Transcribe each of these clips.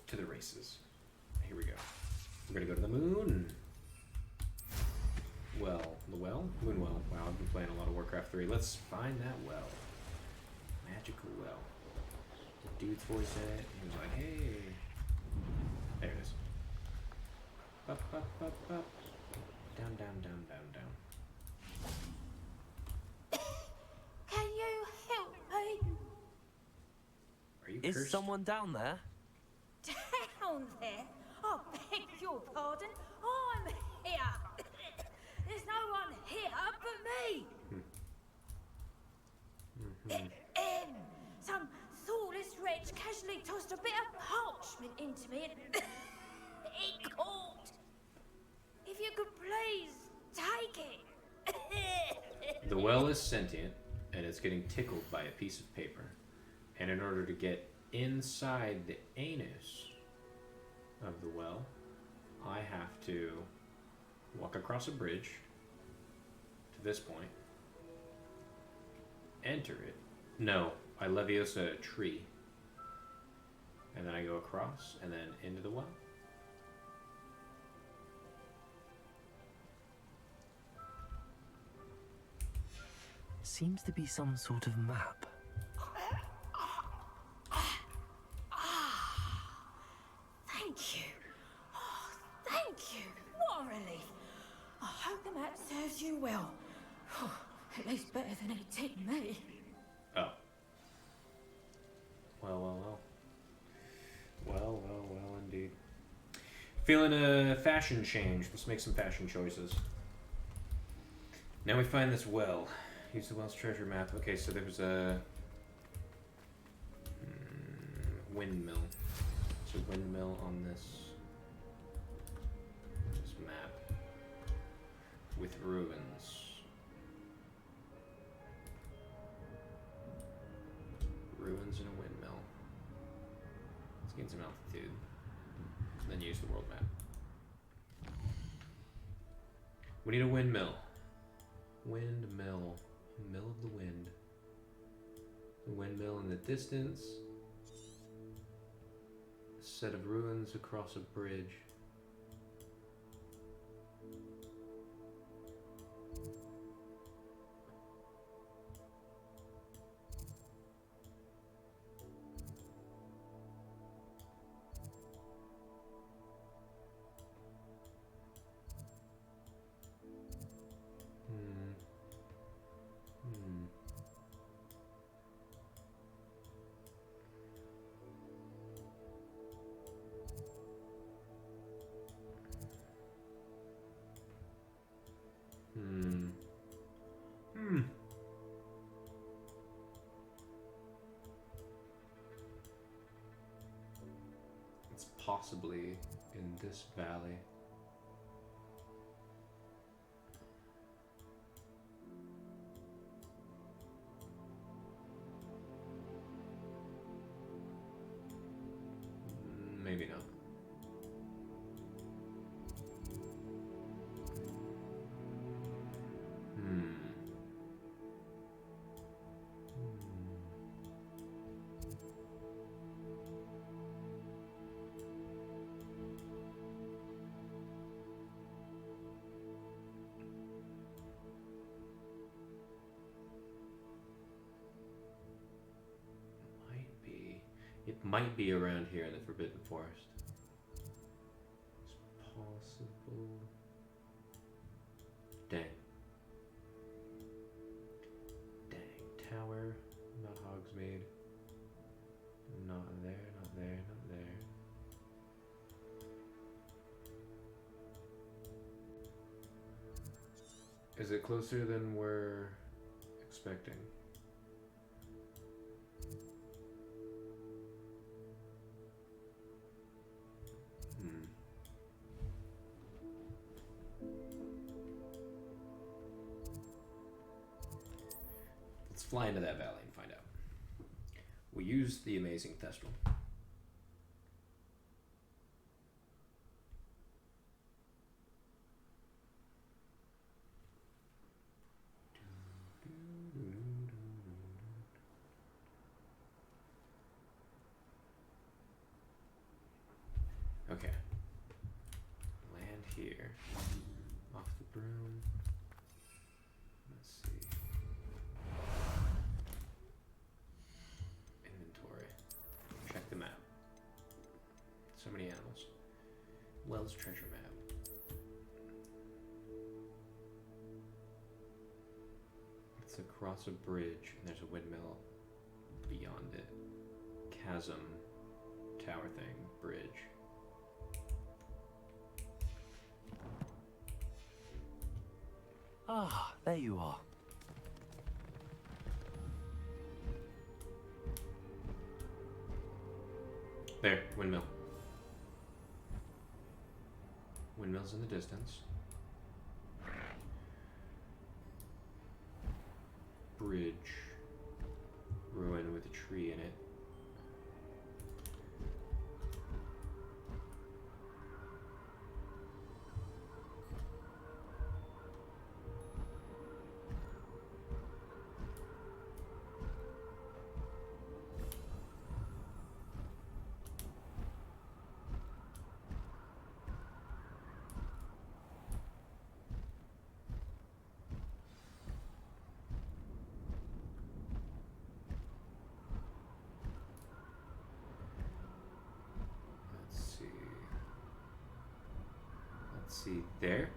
to the races. Here we go. We're gonna go to the moon. Well, the well? Moon well. Wow, I've been playing a lot of Warcraft 3. Let's find that well. Magical well. The dude's voice in it. He was like, hey. There it is. Up, up, up, up. Down, down, down, down, down. Can you help me? Are you Is cursed? someone down there? Down there? I beg your pardon. I'm here. There's no one here but me. Some thoughtless wretch casually tossed a bit of parchment into me and it caught. If you could please take it. The well is sentient, and it's getting tickled by a piece of paper. And in order to get inside the anus of the well, I have to walk across a bridge to this point, enter it. No, I Leviosa a tree, and then I go across, and then into the well. Seems to be some sort of map. Thank you. Oh, thank you. What a relief. I hope the map serves you well. At least better than it did me. Oh. Well, well, well. Well, well, well, indeed. Feeling a fashion change. Let's make some fashion choices. Now we find this well. Use the well's treasure map. Okay, so there was a windmill. There's a windmill on this map with ruins. Ruins and a windmill. Let's gain some altitude. And then use the world map. We need a windmill. Windmill. Mill of the wind. A windmill in the distance. A set of ruins across a bridge. It's possibly in this valley. Maybe not. It might be around here in the Forbidden Forest. It's possible. Dang. Dang. Tower. Not Hogsmeade. Not there, not there, not there. Is it closer than we're expecting? Let's fly into that valley and find out. We use the amazing Thestral. Wells treasure map. It's across a bridge, and there's a windmill beyond it. Chasm, tower thing, bridge. Ah, there you are. There, windmill. Windmill's in the distance. Bridge. Ruin with a tree in it. See, there,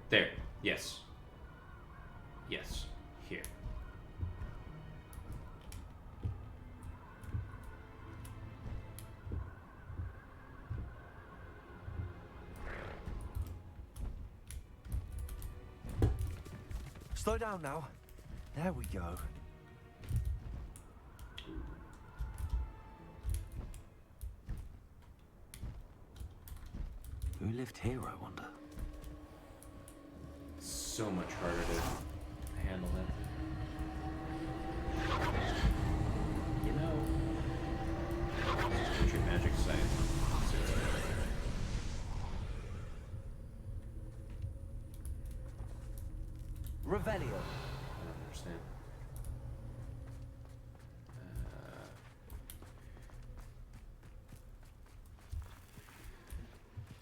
yes, here. Slow down now. There we go. Who lived here, I wonder? So much harder to handle it. You know, put your magic site. Revelio. I don't understand.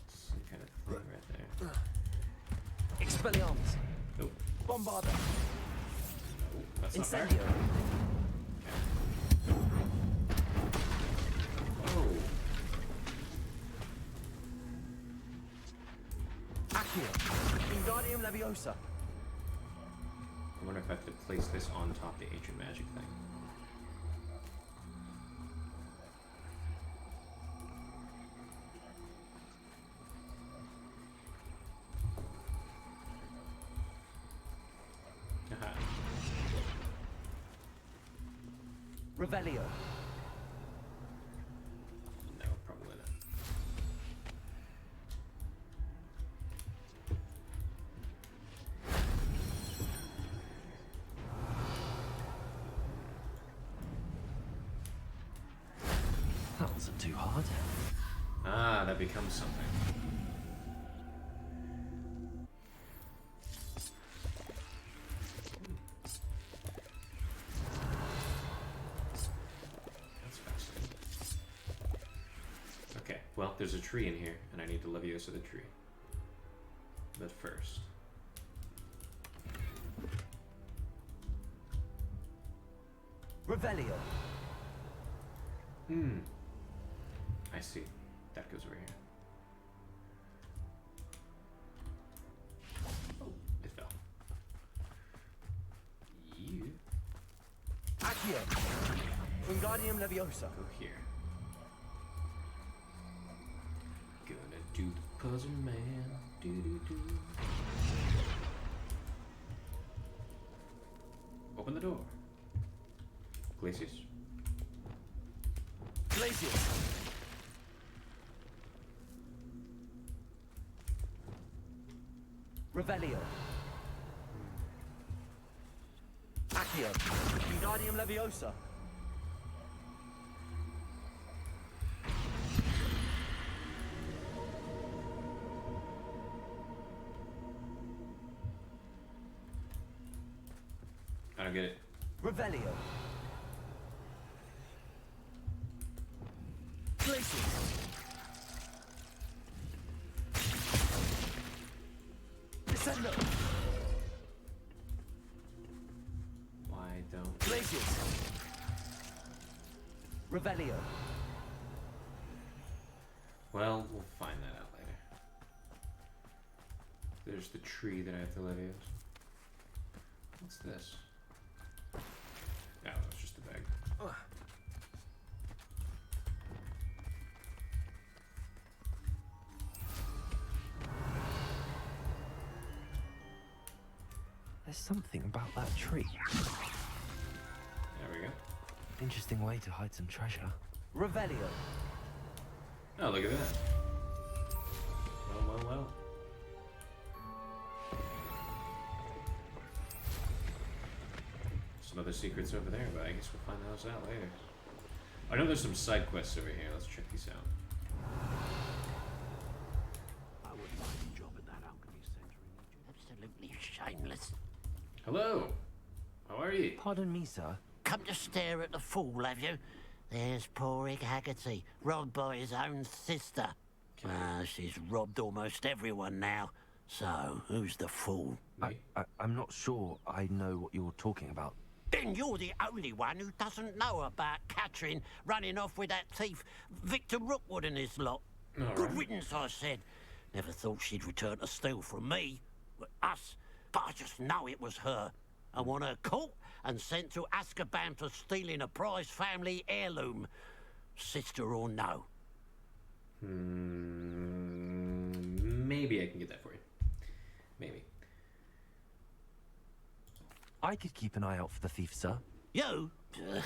Some kind of thing right there. Expelliarmus. Nope. Bombarda. Nope, that's not fair. Incendio. Oh. Accio. Wingardium Leviosa. I wonder if I have to place this on top of the ancient magic thing. Aha. Revelio. No, probably not. That wasn't too hard. Ah, that becomes something. That's fascinating. Okay, well, there's a tree in here, and I need to Leviosa the tree. But first... Revelio. I see. That goes over here. Oh, it fell. You Accio. Wingardium Leviosa. go here. Gonna do the puzzle man. Do do do. Open the door. Glacius. Glacius. Revelio. Accio. Wingardium Leviosa. I don't get it. Revelio. Glacius. Descendo. Why don't... Glacius. Revelio. Well, we'll find that out later. There's the tree that I have to levy. What's this? Oh, it's just a bag. There's something about that tree. There we go. Interesting way to hide some treasure. Revelio. Oh, look at that. Well. Some other secrets over there, but I guess we'll find those out later. I know there's some side quests over here. Let's check these out. I wouldn't mind a job at that alchemy center in Egypt. Absolutely shameless. Hello. How are you? Pardon me, sir. Come to stare at the fool, have you? There's poor Ig Haggerty, robbed by his own sister. She's robbed almost everyone now. So, who's the fool? I'm not sure I know what you're talking about. Then you're the only one who doesn't know about Catherine running off with that thief, Victor Rookwood and his lot. All Good right. riddance, I said. Never thought she'd return to steal from me, us, but I just know it was her. I want her caught and sent to Azkaban for stealing a prized family heirloom. Sister or no? Maybe I can get that for you. Maybe. I could keep an eye out for the thief, sir. You? Ugh.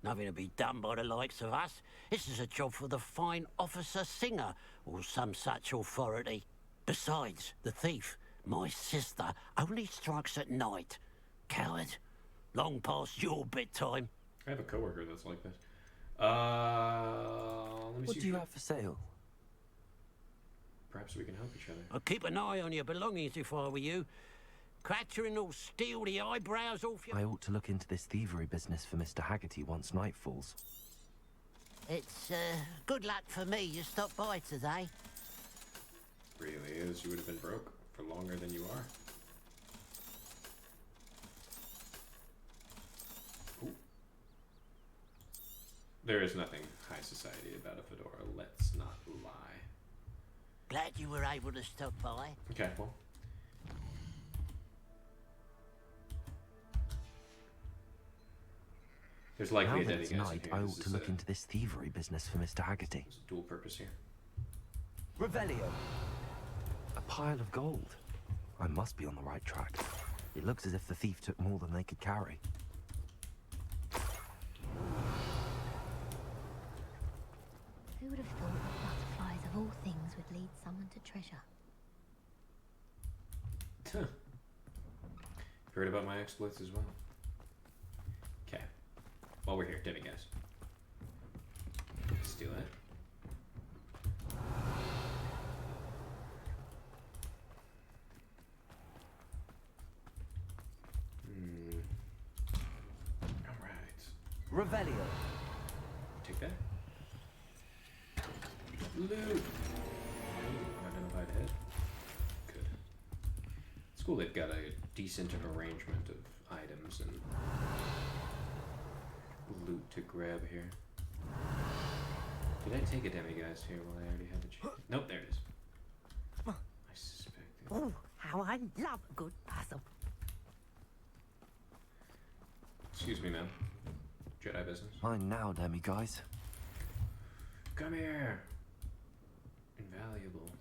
Nothing to be done by the likes of us. This is a job for the fine officer Singer, or some such authority. Besides, the thief, my sister, only strikes at night. Coward. Long past your bedtime. I have a coworker that's like this. Let me What see. do you have for sale? Perhaps we can help each other. I'd keep an eye on your belongings if I were you. Catherine will steal the eyebrows off you. I ought to look into this thievery business for Mr. Haggerty once night falls. It's, good luck for me you stopped by today. Really is. You would have been broke for longer than you are. Ooh. There is nothing high society about a fedora. Let's not lie. Glad you were able to stop by. Okay, well. There's likely Now a that dead it's guy in night, here. I This ought to is look into this thievery business for Mr. Haggerty. there's a dual purpose here. Revelio. A pile of gold. I must be on the right track. It looks as if the thief took more than they could carry. Who would have thought that butterflies of all things would lead someone to treasure? Heard about my exploits as well. Okay. While we're here, demi-guys. Steal it. Alright. Revelio. Take that. Loot! Unidentified head. Good. It's cool they've got a decent arrangement of items and loot to grab here. Did I take a demi-guys here while I already had the chance? Nope, there it is. I suspected. Oh, how I love a good puzzle. Excuse me, ma'am. Jedi business. Mine now, demi guys. Come here. Invaluable.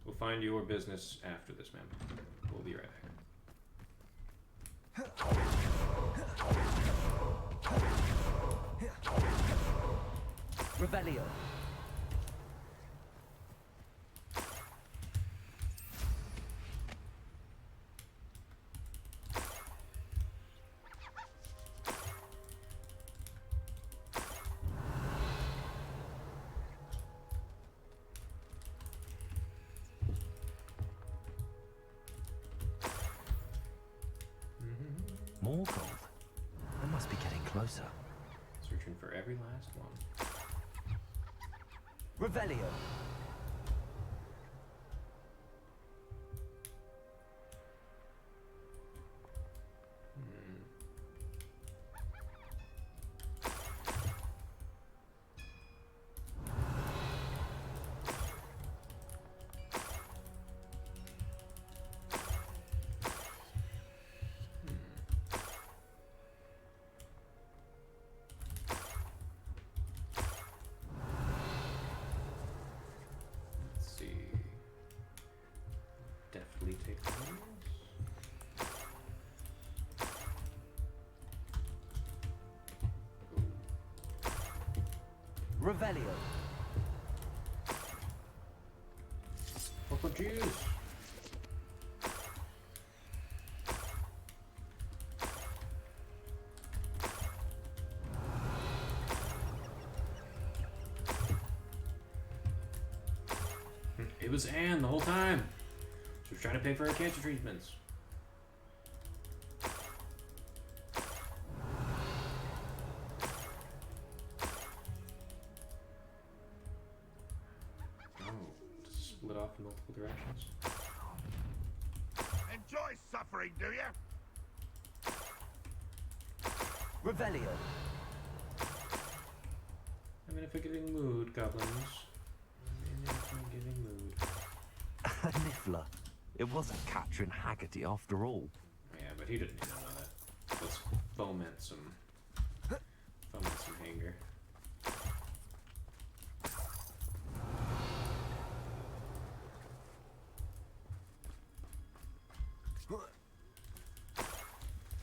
We'll find your business after this, ma'am. We'll be right back. Revelio. More gold. I must be getting closer. Searching for every last one. Revelio. Revelio. Purple juice. It was Anne the whole time. She was trying to pay for her cancer treatments. Oh, just split off in multiple directions. Enjoy suffering, do you? Revelio. I'm in a forgiving mood, goblins. I'm in a forgiving mood. A niffler. It wasn't Catherine Haggerty after all. Yeah, but he didn't even know that. Let's foment some anger.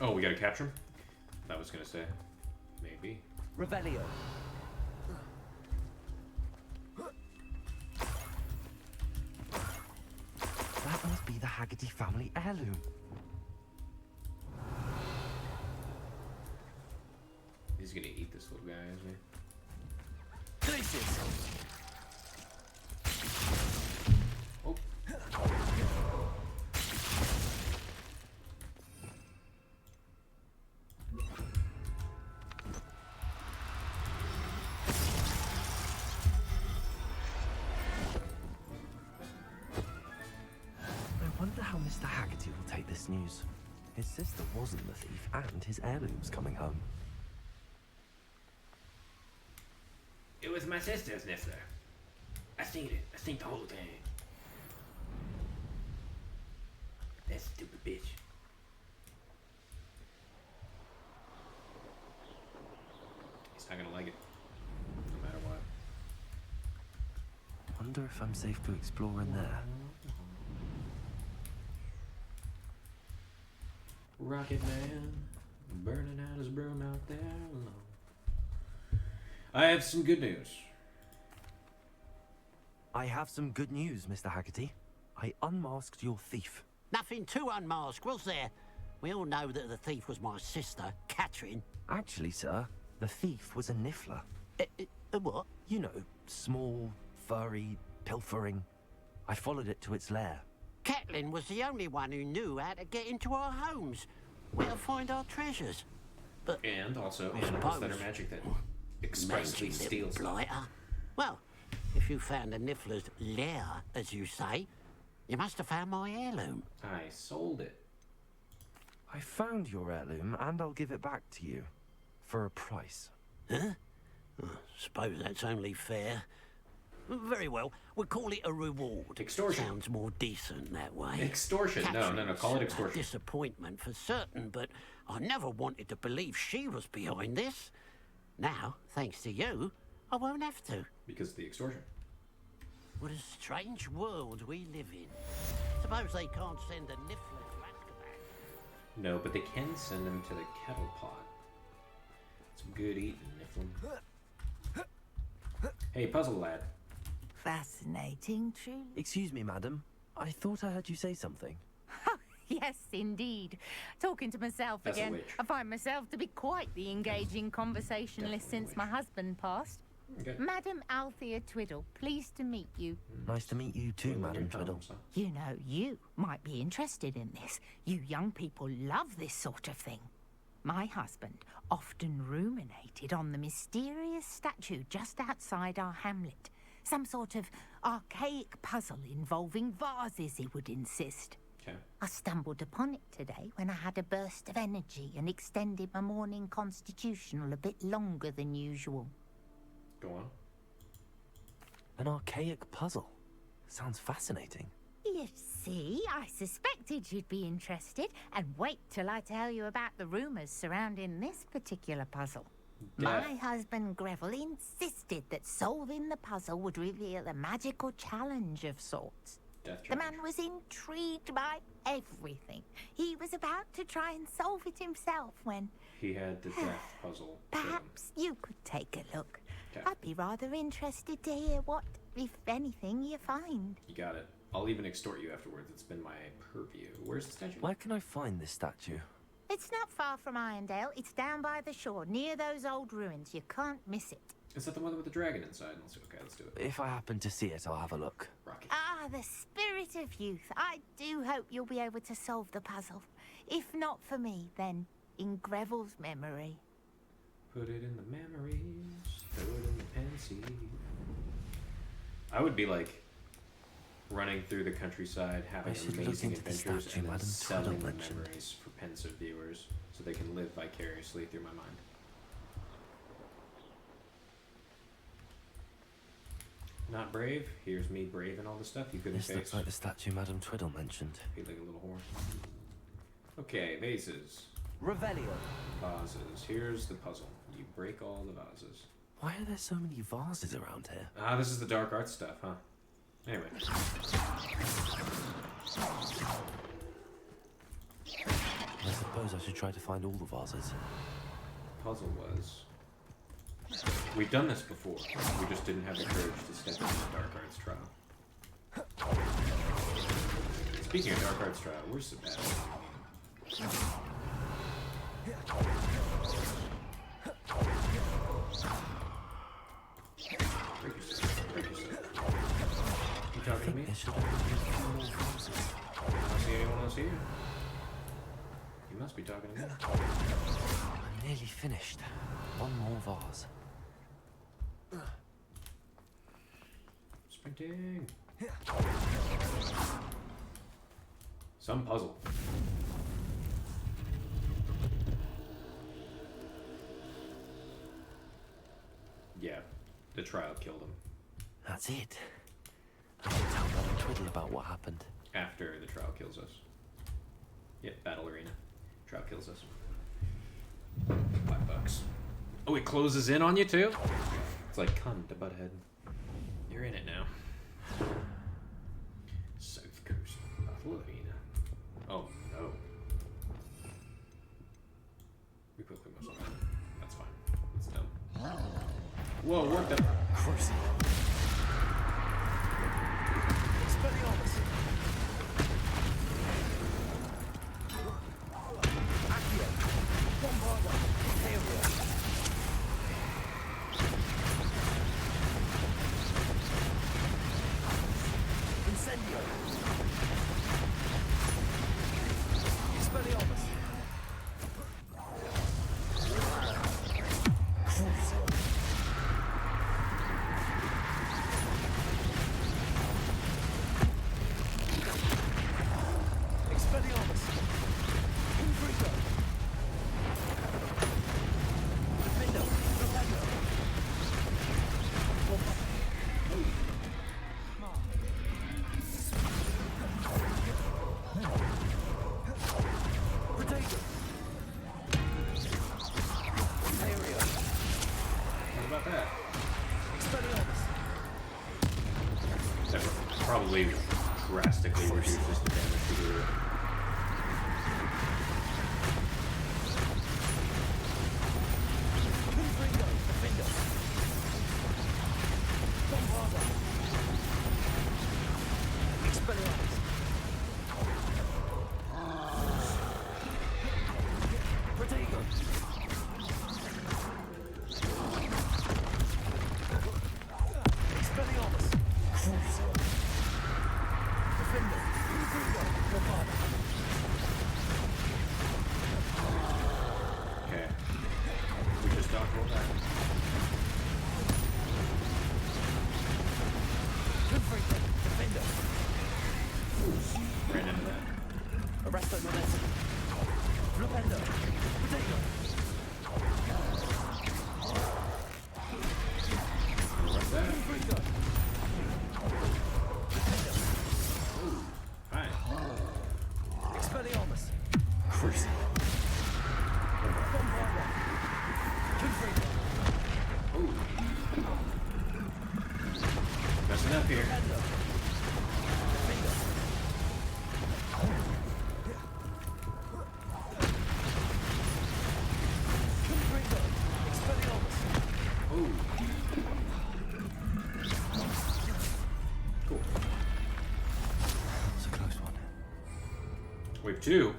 Oh, we gotta capture him? I was gonna say. Maybe. Revelio. That must be the Haggerty family heirloom. He's gonna eat this little guy, isn't he? Places. Oh. I wonder how Mr. Haggerty will take this news. His sister wasn't the thief, and his heirloom's coming home. It was my sister's niffler. I seen it. I seen the whole thing. That stupid bitch. He's not gonna like it. No matter what. Wonder if I'm safe to explore in there. Rocket Man, burning out his broom out there alone. I have some good news. I have some good news, Mr. Haggerty. I unmasked your thief. Nothing to unmask, was there? We all know that the thief was my sister, Catherine. Actually, sir, the thief was a niffler. A what? You know, small, furry, pilfering. I followed it to its lair. Catelyn was the only one who knew how to get into our homes, where to find our treasures. But And also I animals that are suppose- magic that expressly mangy steal little stuff. blighter. Well, if you found the niffler's lair, as you say, you must have found my heirloom. I sold it. I found your heirloom, and I'll give it back to you. For a price. Huh? Suppose that's only fair. Very well, we'll call it a reward. Extortion. Sounds more decent that way. Extortion. No, call it Catherine's extortion. a disappointment for certain, but I never wanted to believe she was behind this. Now, thanks to you, I won't have to. Because of the extortion. What a strange world we live in. Suppose they can't send a niffler to Azkaban. No, but they can send them to the kettle pot. Some good eating, Nifflin. Hey, puzzle lad. Fascinating, truly. Excuse me, madam. I thought I heard you say something. Yes, indeed. Talking to myself That's a again. witch. I find myself to be quite the engaging conversationalist Definitely a since my husband passed. Okay. Madam Althea Twiddle, pleased to meet you. Nice to meet you too, Madam Twiddle. You know, you might be interested in this. You young people love this sort of thing. My husband often ruminated on the mysterious statue just outside our hamlet. Some sort of archaic puzzle involving vases, he would insist. Okay. I stumbled upon it today when I had a burst of energy and extended my morning constitutional a bit longer than usual. Go on. An archaic puzzle. Sounds fascinating. You see, I suspected you'd be interested, and wait till I tell you about the rumours surrounding this particular puzzle. My husband Greville insisted that solving the puzzle would reveal a magical challenge of sorts. Death The charge. man was intrigued by everything. He was about to try and solve it himself when He had the death puzzle. perhaps you could take a look. Okay. I'd be rather interested to hear what, if anything, you find. You got it. I'll even extort you afterwards. It's been my purview. Where's the statue? Where can I find this statue? It's not far from Irondale. It's down by the shore, near those old ruins. You can't miss it. Is that the one with the dragon inside? Okay, let's do it. If I happen to see it, I'll have a look. Rocky. Ah, the spirit of youth. I do hope you'll be able to solve the puzzle. If not for me, then in Greville's memory. Put it in the memories. Throw it in the pensieve. I would be like running through the countryside, having I should look amazing into the adventures, statue and then Madame selling Twaddle the mentioned. memories for pensive viewers, so they can live vicariously through my mind. Not brave. Here's me braving all the stuff you couldn't This face. looks like the statue Madame Twaddle mentioned. Feel like a little whore. Okay, vases. Revelio. Vases. Here's the puzzle. You break all the vases. Why are there so many vases around here? Ah, this is the dark arts stuff, huh? Anyway. I suppose I should try to find all the vases. Puzzle was... We've done this before. We just didn't have the courage to step into the dark arts trial. Speaking of dark arts trial, where's Sebastian? Break yourself. Break yourself. You I talking to think me? there should only be a few more vases. I don't see anyone else here. You must be talking to me. I'm nearly finished. One more vase. Sprinting. Some puzzle. Yeah, the trial killed him. That's it. I can tell Madame Twaddle about what happened. After the trial kills us. Yep, battle arena. Trial kills us. $5. Oh, it closes in on you too? It's like, come to Butthead. You're in it now. South Coast Battle Arena. Oh no. We quickly must have. That's fine. It's done. Whoa, worked up. Forseen. Expelliarmus. Accio. Bombarda. Theoria. Incendio. Expelliarmus. Cruise. Expelliarmus. Confringo. Defendo. Defendo. Potato. Theoria. What about that? Expelliarmus. That probably drastically reduces the damage to do. Confringo. Defendo. Bombarda. Expelliarmus. Potato. Expelliarmus. Cruise. Defender. Confringo. Bombarda. Okay. We just talked about that. Confringo. Defender. Ran into that. Arresto momentum. Flipendo. Potato. What's that? Confringo. Ooh. Hi. Expelliarmus. Cruise. Bombarda. Confringo. Ooh. Messing up here. Defendo. Defendo. 2.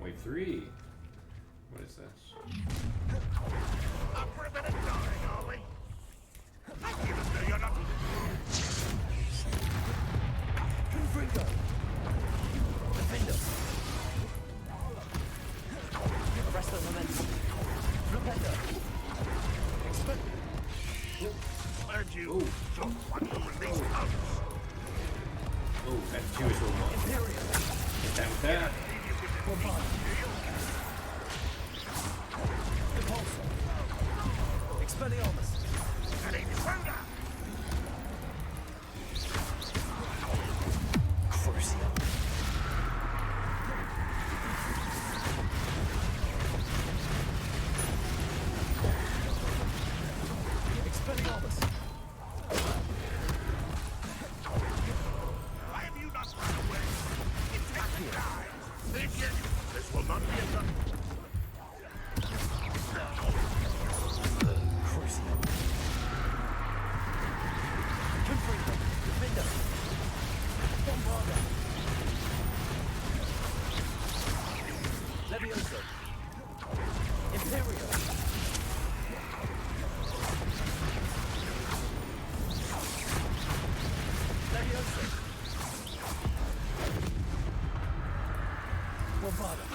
Wave 3. What is this? Up for a bit of dying, are we? I give it to you, not Confringo. Defender. Arrest the momentum. Repender. Heard you. Just want to release us. Oh, that's 2 is what we want. Imperial. Hit that with that. Impulsor. Expelliarmus. And intruder. Forseen. Expelliarmus. Why have you not run away? It's got to die. Think it. This will not be a gun. Forseen. Confringo. Defender. Bombarder. Levioso. Imperial. Levioso. Bombarder.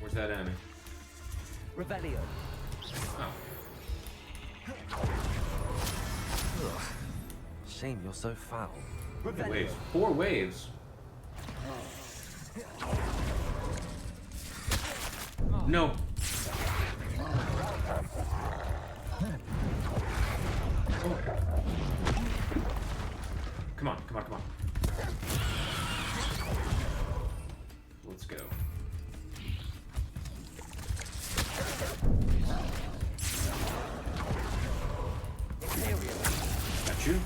Where's that enemy? Revelio. Oh. Ugh. Shame you're so foul. Waves. 4 waves. No. Oh. Come on, come on, come on. Let's go. Got you.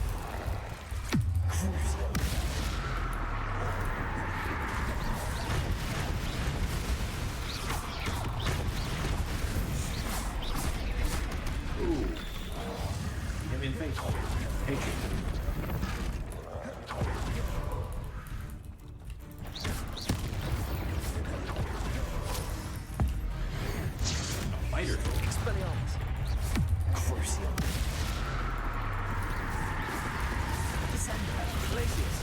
Ooh. Hit me in the face. Hate you. A fighter. Expelliarmus. Forseen. Descender. Glacius.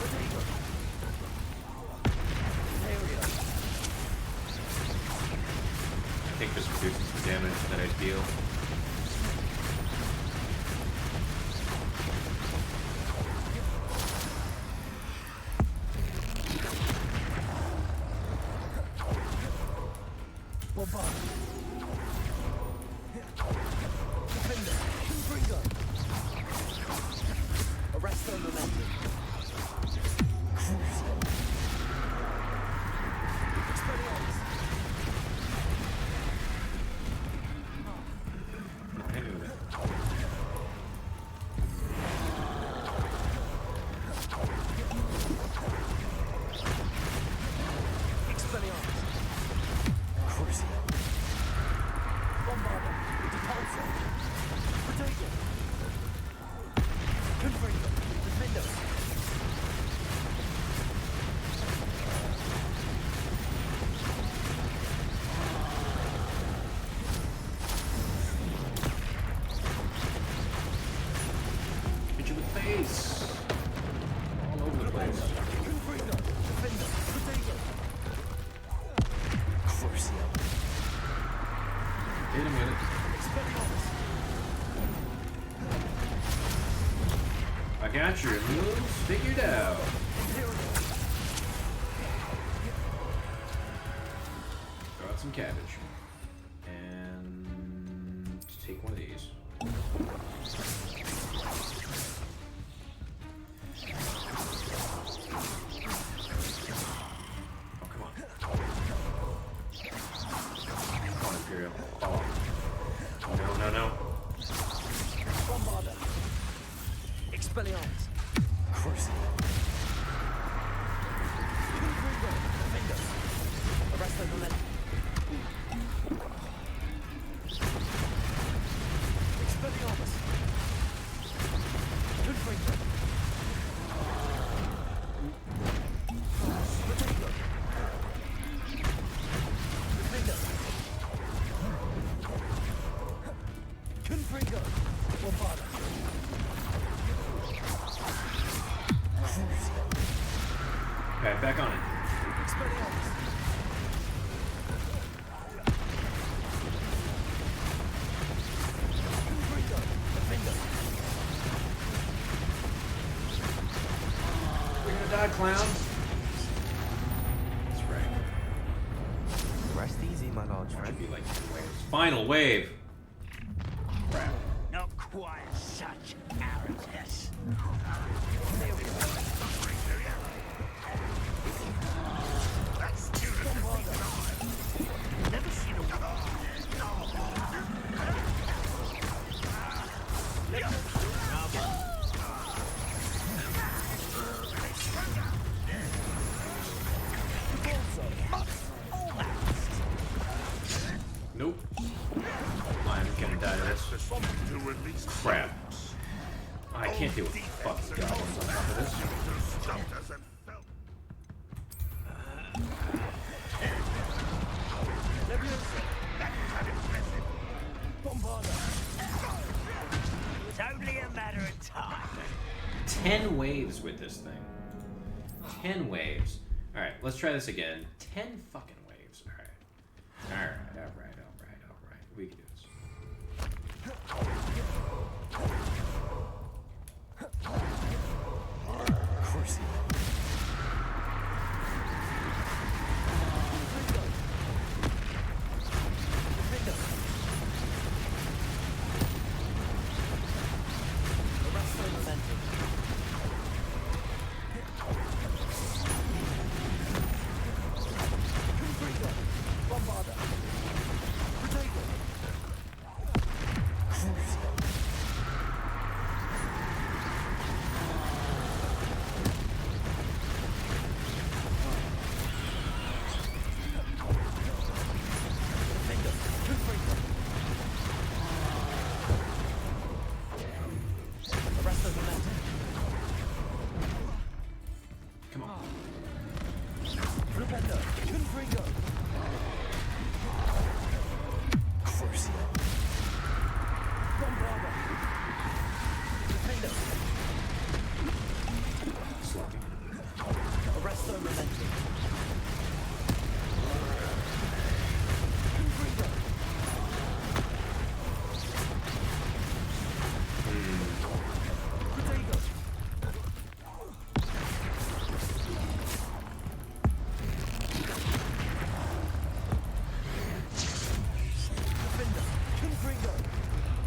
Rodrigo. Imperial. I think this reduces the damage that I deal. Bombard. Defender. Confringo. Arrest the momentum. Expelliarmus. it, I'm with it. I got your moves figured out. Throw out some cabbage. And take one of these. Oh, come on. Come on, Imperial. Oh. No, no, no. Bombarder. Expelliarmus. Forseen. Defender. Arrest the momentum. Expelliarmus. Confringo. Potato. Defender. Confringo. Bombarder. Okay, back on it. Expelliarmus. Confringo. Defender. We're gonna die, clown. That's right. Rest easy, my large Should friend. be like 2 waves. Final wave. Crap. Not quite such arrogance. That's never seen a Nope. I'm gonna die to this. to release Crap. I can't deal with fucking goblins on top of this. stuffed us and felt. It's only a matter of time. 10 waves with this thing. 10 waves. Alright, let's try this again. 10 fucking waves. Alright. Alright. We can do this. Forseen. Come on. Propender. Confringo. Forseen. Bombarder. Defender. Sloppy. Arrest the momentum. Confringo. Potato. Defender. Confringo.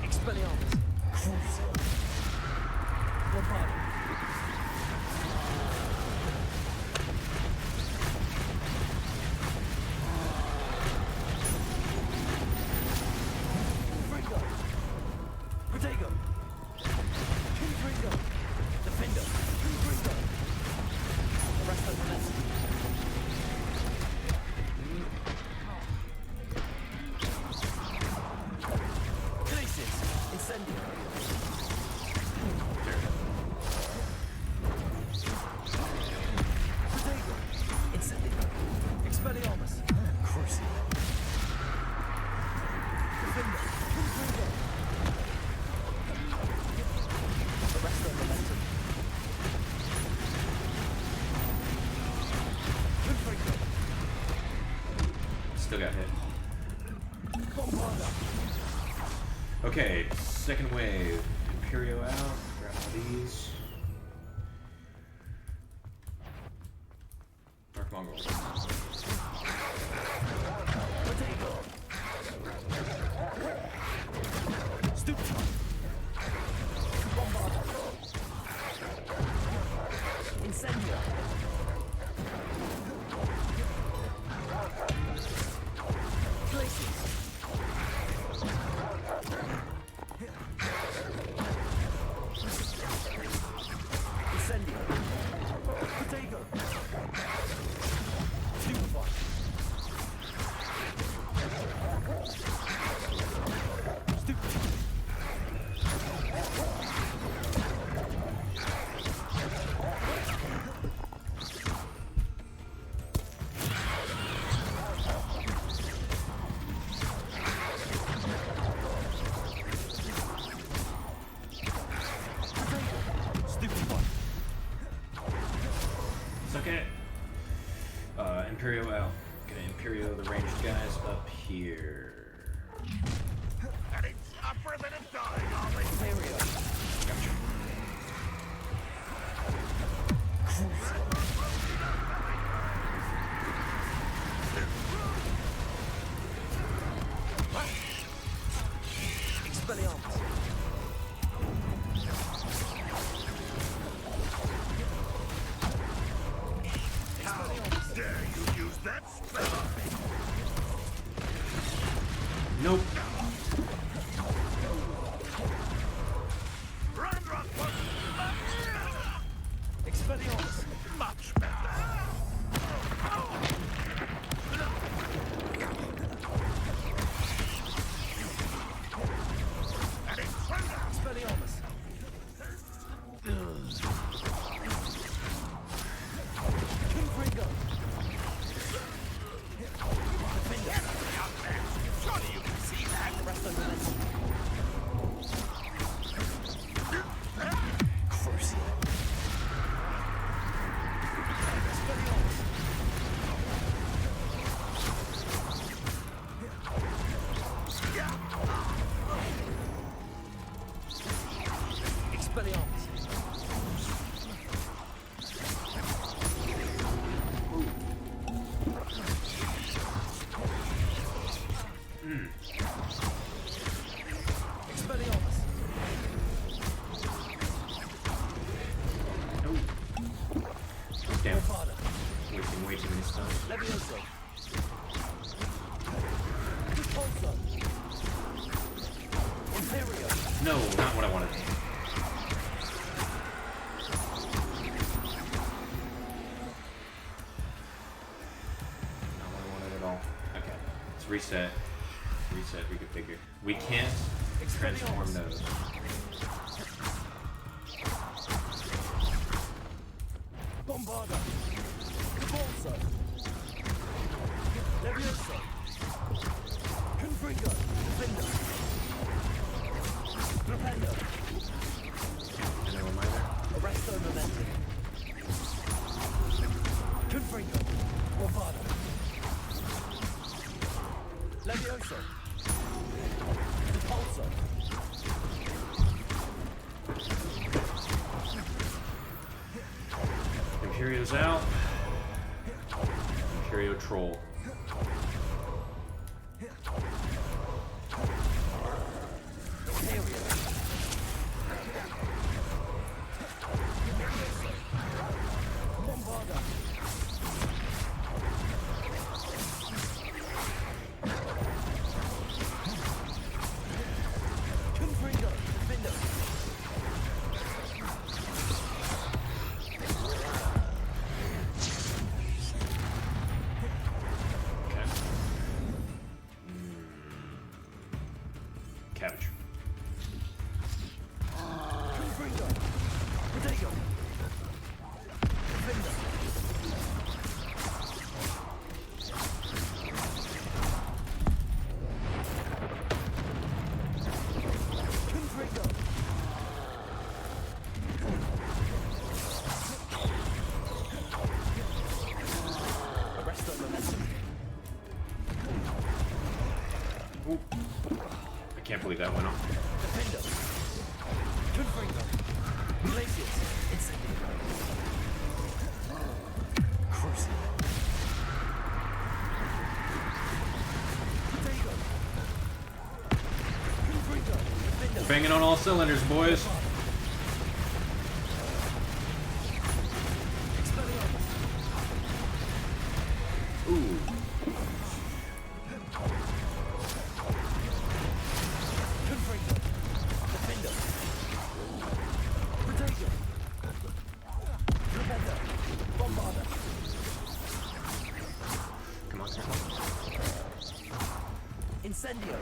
Expelliarmus. Forseen. Bombarder. Confringo. Potato. Confringo. Defender. Confringo. Arrest the momentum. Glaciers. Incendio. Potato. Incendio. Expelliarmus. Forseen. Defender. Confringo. Arrest the momentum. Confringo. Still got hit. Bombarder. Okay, second wave. Imperio out. Grab all these. Dark Mongol. Incendio. Imperio out. Gonna Imperio the ranged guys up here. And it's upper than a dying, Ollie. Imperio. Expelliarmus. Dare you use that spell? Nope. Run, run, run. Expelliarmus. Much better. And intruder. Expelliarmus. Confringo. Surely you can see that. Resto Momentum. Forseen. Expelliarmus. Expelliarmus. Expelliarmus. Damn. Bovada. Wasting way too many stuff. Levioso. Repulso. Imperio. No, not what I wanted. Not what I wanted at all. Okay. Let's reset. Reset, reconfigure. We can't transform those. Bombarda. Repulso. Levioso. Confringo. Defender. Propendo. And a reminder. Arresto Momentum. Confringo. Bovada. Levioso. Repulso. Imperio's out. Imperio troll. Imperio. Bombarda. Confringo. Defender. Okay. Cabbage. Confringo. Potato. Defender. Confringo. Arresto Momentum. Ooh. I Can't believe that went off. Defender. Confringo. Glacius. Incendio. Crucible. Potato. Confringo. Defender. Banging on all cylinders, boys. Ooh. Come on, come on. Incendio.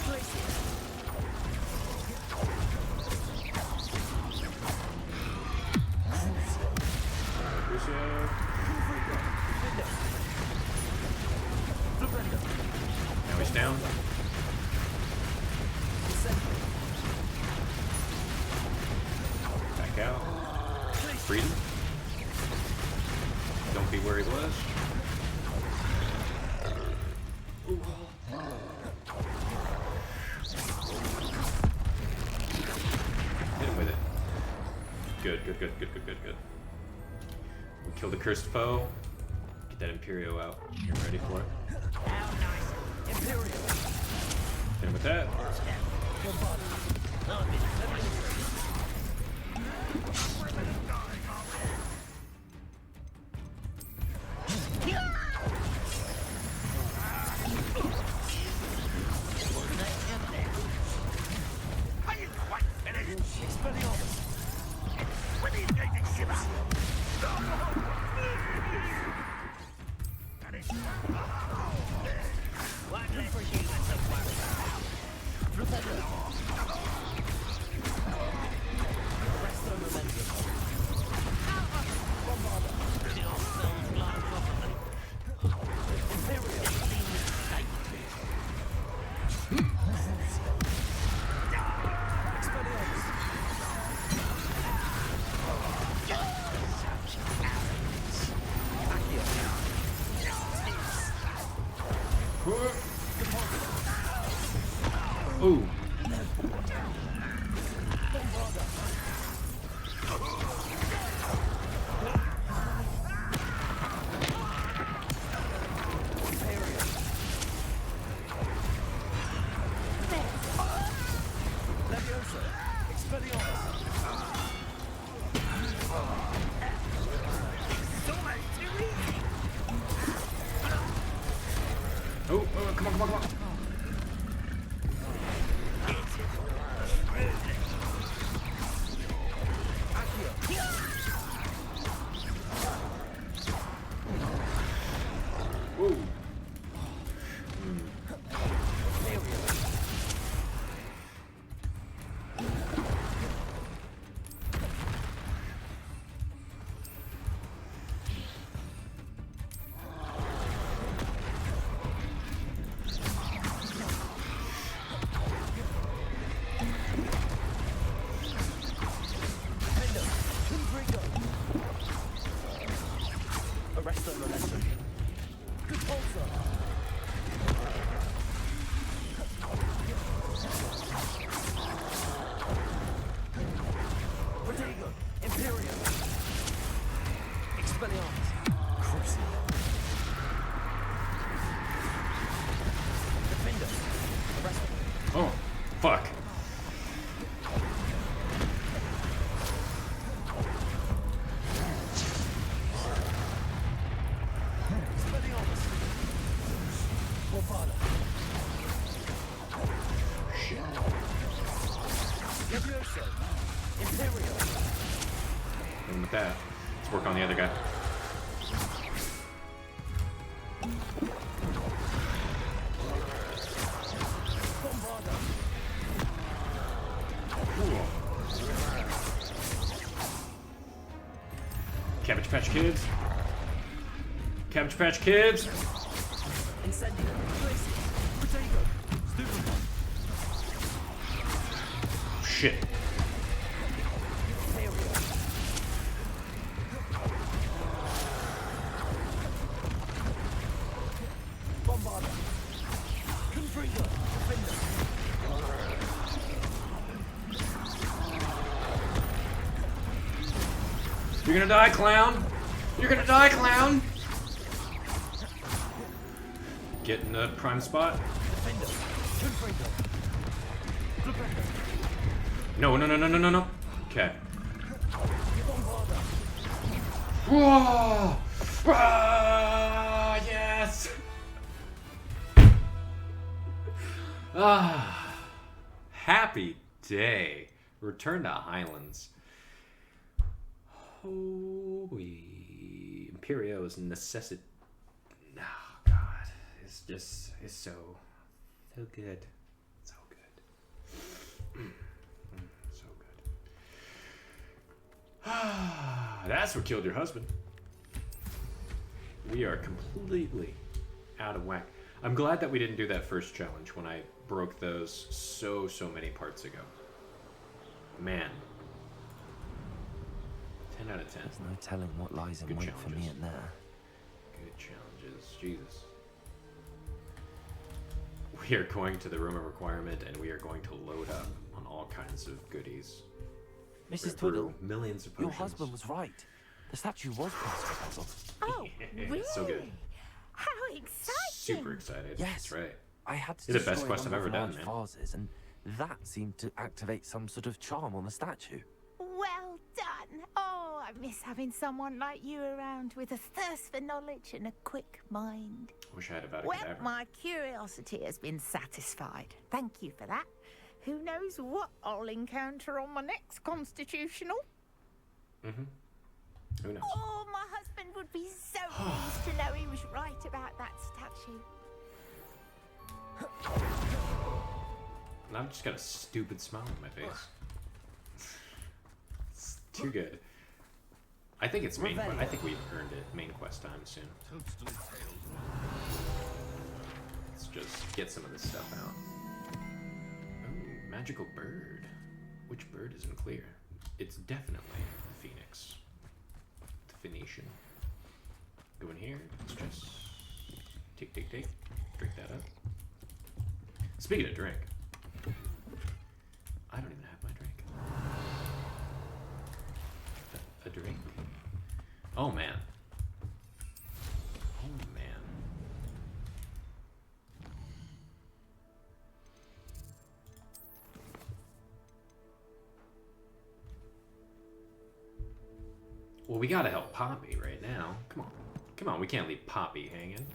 Glacius. Now he's down. Back out. Freedom. Don't be where he was. Hit him with it. Good. We kill the cursed foe. Get that Imperio out. Get ready for it. Hit him with that. Are you quite finished? Expelliarmus. When are you going to ship out? Ooh. Oh, come on. Ooh. Oh, fuck. Shit. And with that, let's work on the other guy. Cabbage Patch Kids. Cabbage Patch Kids. Shit. You're gonna die, clown! You're gonna die, clown! Get in the prime spot. No, no, no, no, no, no, no. Okay. Whoa! Ah, yes! Ah, happy day. Return to Highlands. Holy Imperio's necessity. Oh God, it's so good, so good, so good. That's what killed your husband. We are completely out of whack. I'm glad that we didn't do that first challenge when I broke those so many parts ago. Man. 10 out of 10. There's no telling what lies in wait for me in there. Good challenges. Jesus. We are going to the room of requirement and we are going to load up on all kinds of goodies. Mrs. Twiddle, millions of potions. your husband was right. The statue was part of the puzzle. Oh, really? So good. How exciting! Super excited. Yes. That's right. I had to It's the best destroy a quest I've number ever of done, large man. vases, and that seemed to activate some sort of charm on the statue. Well done. Oh, I miss having someone like you around with a thirst for knowledge and a quick mind. Wish I had about a Well, cadaver. my curiosity has been satisfied. Thank you for that. Who knows what I'll encounter on my next constitutional? Mm-hmm. Who knows? Oh, my husband would be so pleased to know he was right about that statue. And I've just got a stupid smile on my face. It's too good. I think it's main. I think we've earned it. Main quest time soon. Let's just get some of this stuff out. Ooh, magical bird. Which bird isn't clear? It's definitely the phoenix. The Phoenician. Go in here. Let's just take. Drink that up. Speaking of drink, I don't even have my drink. A drink? Oh man. Oh man. Well, we gotta help Poppy right now. Come on. Come on, we can't leave Poppy hanging.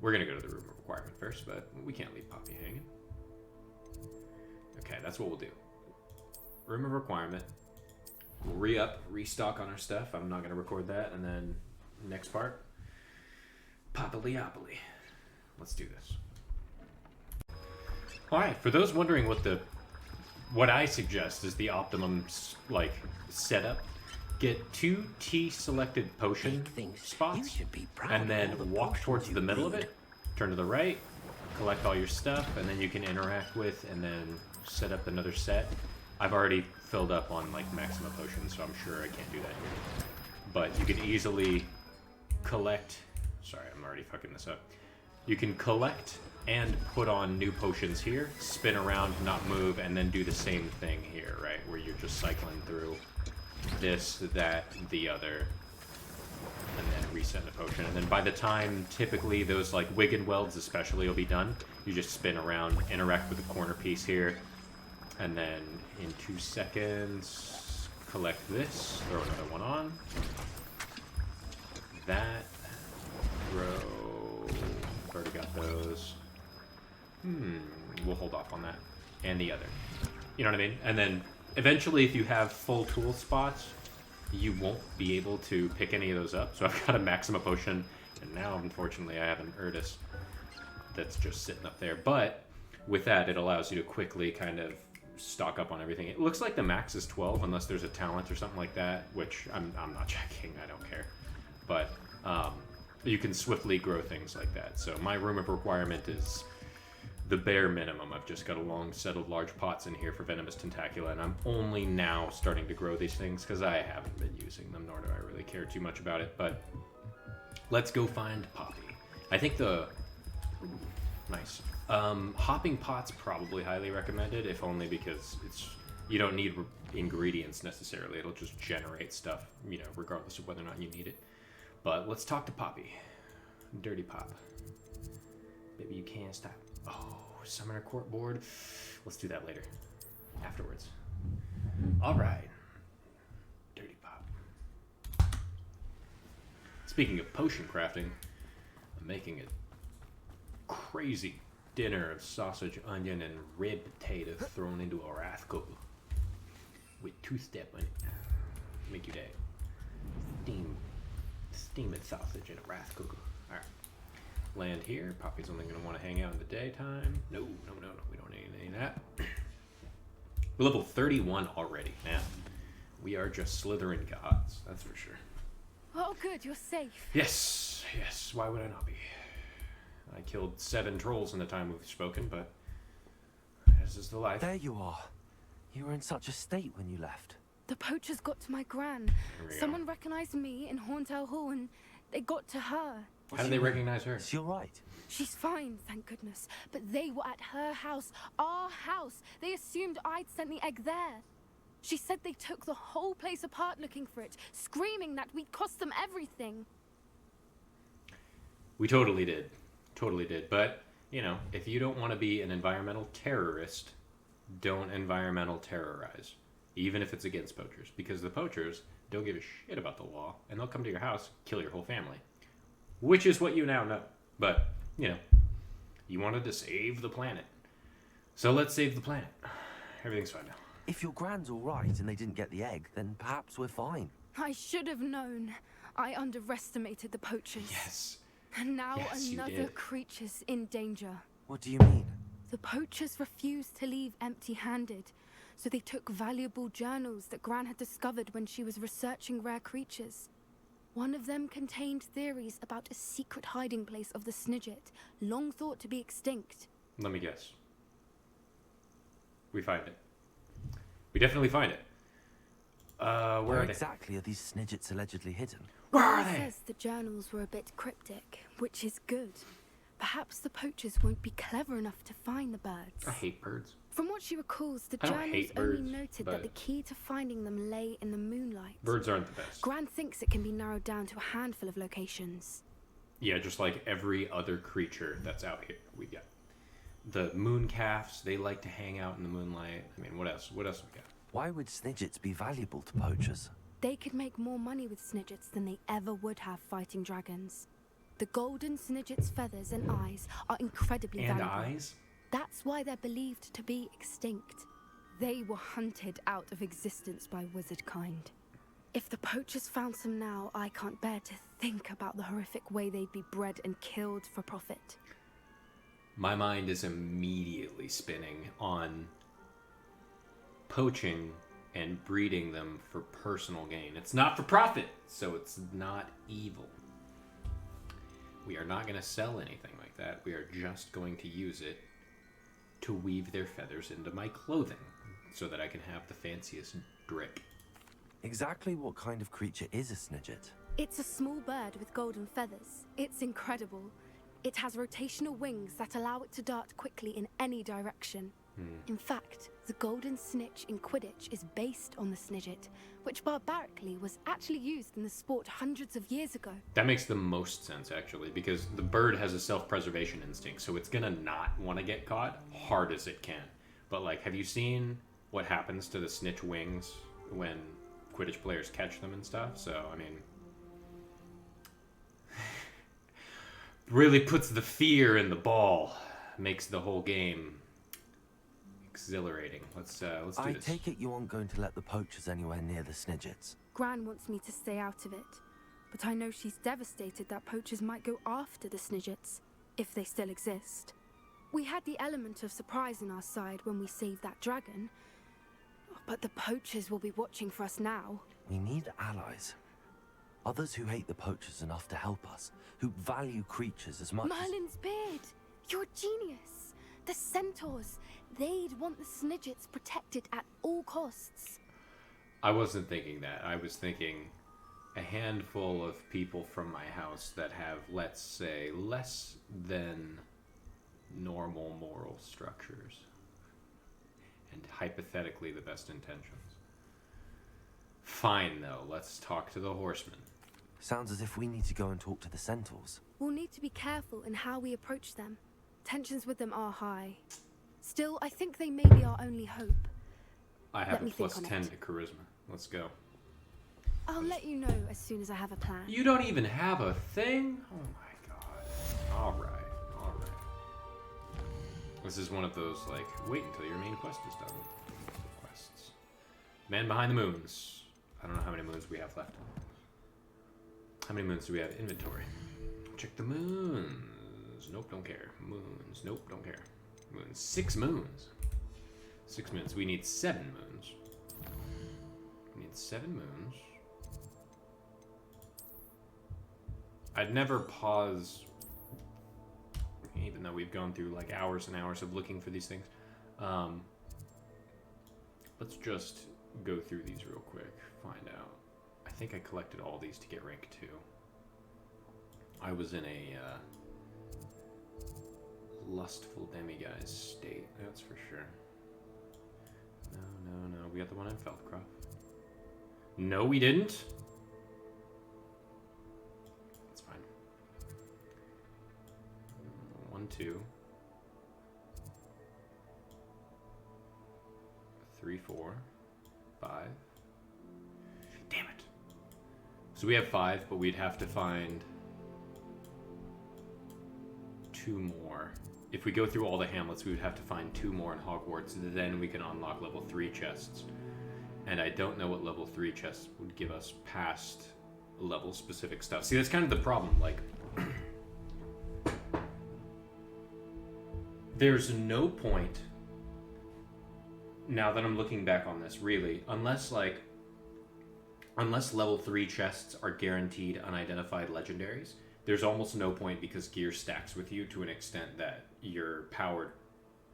We're gonna go to the room of requirement first, but we can't leave Poppy hanging. Okay, that's what we'll do. Room of requirement. We'll re-up, restock on our stuff. I'm not gonna record that, and then next part, Poppily-oppily. Let's do this. All right, for those wondering what I suggest is the optimum like setup. Get 2 T-selected potion spots, and then walk towards the middle of it. Turn to the right, collect all your stuff, and then you can interact with and then set up another set. I've already filled up on like maximum potions, so I'm sure I can't do that here. But you can easily collect. Sorry, I'm already fucking this up. You can collect and put on new potions here, spin around, not move, and then do the same thing here, right? Where you're just cycling through this, that, the other, and then reset the potion. And then by the time typically those like Wigan welds especially will be done, you just spin around, interact with the corner piece here, and then in 2 seconds collect this, throw another one on. That, throw, I've already got those. We'll hold off on that. And the other. You know what I mean? And then eventually, if you have full tool spots, you won't be able to pick any of those up. So I've got a Maxima potion, and now, unfortunately, I have an Erdis that's just sitting up there. But with that, it allows you to quickly kind of stock up on everything. It looks like the max is 12, unless there's a talent or something like that, which I'm not checking. I don't care. But you can swiftly grow things like that. So my room of requirement is the bare minimum. I've just got a long set of large pots in here for Venomous Tentacula, and I'm only now starting to grow these things because I haven't been using them, nor do I really care too much about it. But let's go find Poppy. I think nice. Hopping pots probably highly recommended, if only because it's You don't need ingredients necessarily. It'll just generate stuff, you know, regardless of whether or not you need it. But let's talk to Poppy. Dirty Pop. Baby, you can't stop. Oh, Summoner Court board. Let's do that later. Afterwards. Alright. Dirty Pop. Speaking of potion crafting, I'm making a crazy dinner of sausage, onion, and red potato thrown into a wrath cooker with two-step on it. Make your day. Steaming sausage in a wrath cooker. Alright. Land here. Poppy's only going to want to hang out in the daytime. No. We don't need any of that. We're level 31 already. Man, we are just Slytherin gods. That's for sure. Oh, good. You're safe. Yes. Why would I not be? I killed 7 trolls in the time we've spoken, but this is the life. There you are. You were in such a state when you left. The poachers got to my gran. Here we go. Someone recognized me in Horntail Hall, and they got to her. How did they recognize her? Is she all right? She's fine, thank goodness. But they were at her house, our house. They assumed I'd sent the egg there. She said they took the whole place apart looking for it, screaming that we'd cost them everything. We totally did. But, you know, if you don't want to be an environmental terrorist, don't environmental terrorize. Even if it's against poachers. Because the poachers don't give a shit about the law, and they'll come to your house, kill your whole family. Which is what you now know. But, you know, you wanted to save the planet. So let's save the planet. Everything's fine now. If your gran's all right and they didn't get the egg, then perhaps we're fine. I should have known. I underestimated the poachers. Yes. And now Yes, you another did. creature's in danger. What do you mean? The poachers refused to leave empty-handed, so they took valuable journals that Gran had discovered when she was researching rare creatures. One of them contained theories about a secret hiding place of the Snidget, long thought to be extinct. Let me guess. We find it. We definitely find it. Where Where are they? exactly are these Snidgets allegedly hidden? Where are Gran they? says the journals were a bit cryptic, which is good. Perhaps the poachers won't be clever enough to find the birds. I hate birds. From what she recalls, the I don't journals hate only birds, noted but- that the key to finding them lay in the moonlight. Birds aren't the best. Gran thinks it can be narrowed down to a handful of locations. Yeah, just like every other creature that's out here. We got the moon calves. They like to hang out in the moonlight. I mean, what else? What else we got? Why would Snidgets be valuable to poachers? They could make more money with Snidgets than they ever would have fighting dragons. The golden Snidget's feathers and eyes are incredibly And valuable. eyes? That's why they're believed to be extinct. They were hunted out of existence by wizard kind. If the poachers found some now, I can't bear to think about the horrific way they'd be bred and killed for profit. My mind is immediately spinning on poaching and breeding them for personal gain. It's not for profit, so it's not evil. We are not going to sell anything like that. We are just going to use it to weave their feathers into my clothing so that I can have the fanciest drip. Exactly what kind of creature is a Snidget? It's a small bird with golden feathers. It's incredible. It has rotational wings that allow it to dart quickly in any direction. In fact, the golden snitch in Quidditch is based on the Snidget, which barbarically was actually used in the sport hundreds of years ago. That makes the most sense, actually, because the bird has a self-preservation instinct, so it's gonna not want to get caught hard as it can. But, like, have you seen what happens to the snitch wings when Quidditch players catch them and stuff? So, I mean, really puts the fear in the ball, makes the whole game exhilarating. Let's do I this. take it you aren't going to let the poachers anywhere near the Snidgets. Gran wants me to stay out of it, but I know she's devastated that poachers might go after the Snidgets, if they still exist. We had the element of surprise on our side when we saved that dragon, but the poachers will be watching for us now. We need allies. Others who hate the poachers enough to help us, who value creatures as much as... Merlin's beard! You're a genius! The centaurs! They'd want the Snidgets protected at all costs. I wasn't thinking that. I was thinking a handful of people from my house that have, let's say, less than normal moral structures. And hypothetically the best intentions. Fine, though. Let's talk to the horsemen. Sounds as if we need to go and talk to the centaurs. We'll need to be careful in how we approach them. Tensions with them are high. Still, I think they may be our only hope. I have Let a me think plus on 10 it. to charisma. Let's go. I'll let you know as soon as I have a plan. You don't even have a thing? Oh my god. Alright, alright. This is one of those, like, wait until your main quest is done. Quests. Man behind the moons. I don't know how many moons we have left. How many moons do we have in inventory? Check the moons. Nope, don't care. Moons. Nope, don't care. Moons. 6 moons. 6 moons. We need 7 moons. We need 7 moons. I'd never pause, even though we've gone through like hours and hours of looking for these things. Let's just go through these real quick, find out. I think I collected all these to get rank 2. I was in a lustful demiguise state, that's for sure. No. We got the one in Feldcroft. No, we didn't. That's fine. 1, 2, 3, 4, 5. Damn it. So we have 5, but we'd have to find 2 more. If we go through all the hamlets, we would have to find 2 more in Hogwarts. Then we can unlock level 3 chests. And I don't know what level 3 chests would give us past level specific stuff. See, that's kind of the problem. Like, there's no point, now that I'm looking back on this, really, unless level 3 chests are guaranteed unidentified legendaries, there's almost no point because gear stacks with you to an extent that your power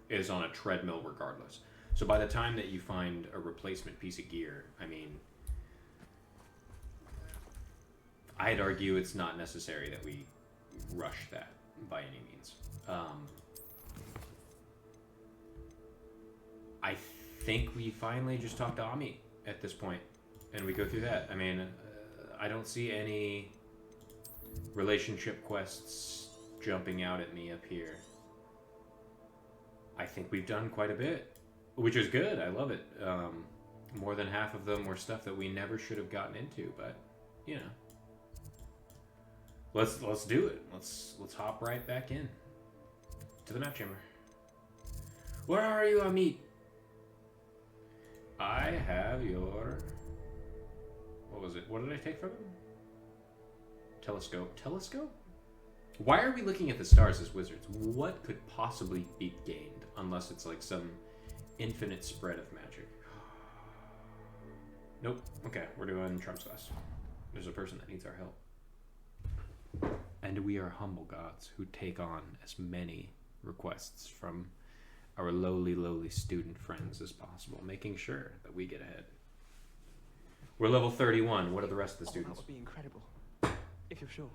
is on a treadmill regardless. So by the time that you find a replacement piece of gear, I mean, I'd argue it's not necessary that we rush that by any means. I think we finally just talk to Ami at this point, and we go through that. I mean, I don't see any relationship quests jumping out at me up here. I think we've done quite a bit, which is good. I love it. More than half of them were stuff that we never should have gotten into, but you know, let's do it. Let's hop right back in to the map chamber. Where are you, Amit? I have your... What was it? What did I take from him? Telescope. Telescope? Why are we looking at the stars as wizards? What could possibly be gained unless it's like some infinite spread of magic? Nope. Okay, we're doing Trump's Glass. There's a person that needs our help. And we are humble gods who take on as many requests from our lowly student friends as possible, making sure that we get ahead. We're level 31. What are the rest of the students? That would be incredible, if you're sure.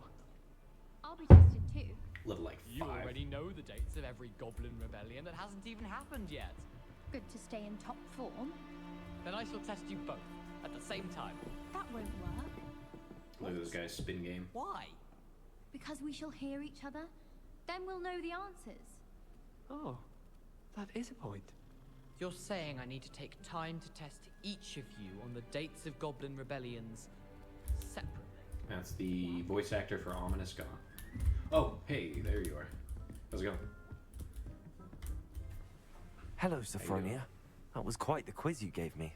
I'll be tested too. Level like 5. You already know the dates of every goblin rebellion that hasn't even happened yet. Good to stay in top form. Then I shall test you both at the same time. That won't work. Look at this guy's spin game. Why? Because we shall hear each other. Then we'll know the answers. Oh, that is a point. You're saying I need to take time to test each of you on the dates of goblin rebellions separately. That's the voice actor for Ominous God. Oh, hey, there you are. How's it going? Hello, Sophronia. That was quite the quiz you gave me.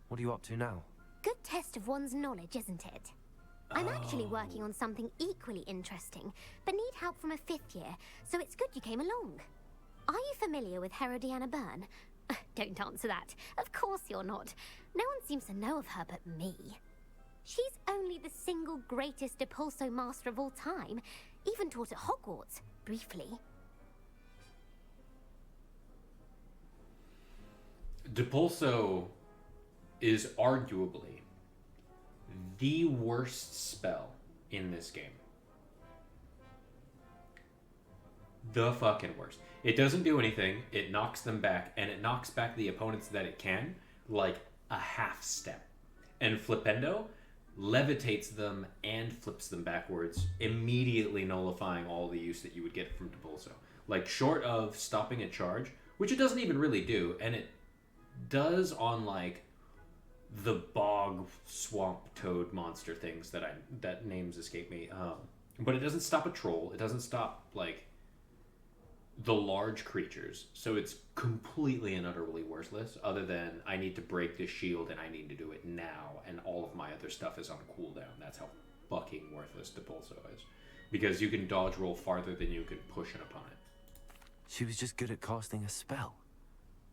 What are you up to now? Good test of one's knowledge, isn't it? I'm actually working on something equally interesting, but need help from a 5th year, so it's good you came along. Are you familiar with Herodiana Byrne? Don't answer that. Of course you're not. No one seems to know of her but me. She's only the single greatest Depulso master of all time, even taught at Hogwarts, briefly. Depulso is arguably the worst spell in this game. the fucking worst. It doesn't do anything. It knocks them back, and it knocks back the opponents that it can, like a half step. And Flipendo levitates them and flips them backwards, immediately nullifying all the use that you would get from Depulso. Like, short of stopping a charge, which it doesn't even really do, and it does on, like, the bog swamp toad monster things that names escape me. But it doesn't stop a troll. It doesn't stop, like, the large creatures. So it's completely and utterly worthless, other than I need to break this shield and I need to do it now, and all of my other stuff is on cooldown. That's how fucking worthless Depulso is. Because you can dodge roll farther than you can push an opponent. She was just good at casting a spell.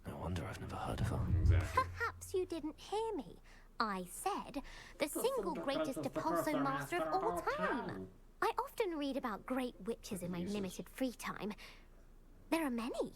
No wonder I've never heard of her. Exactly. Perhaps you didn't hear me. I said the single greatest Depulso master of all time. I often read about great witches in my limited free time. There are many.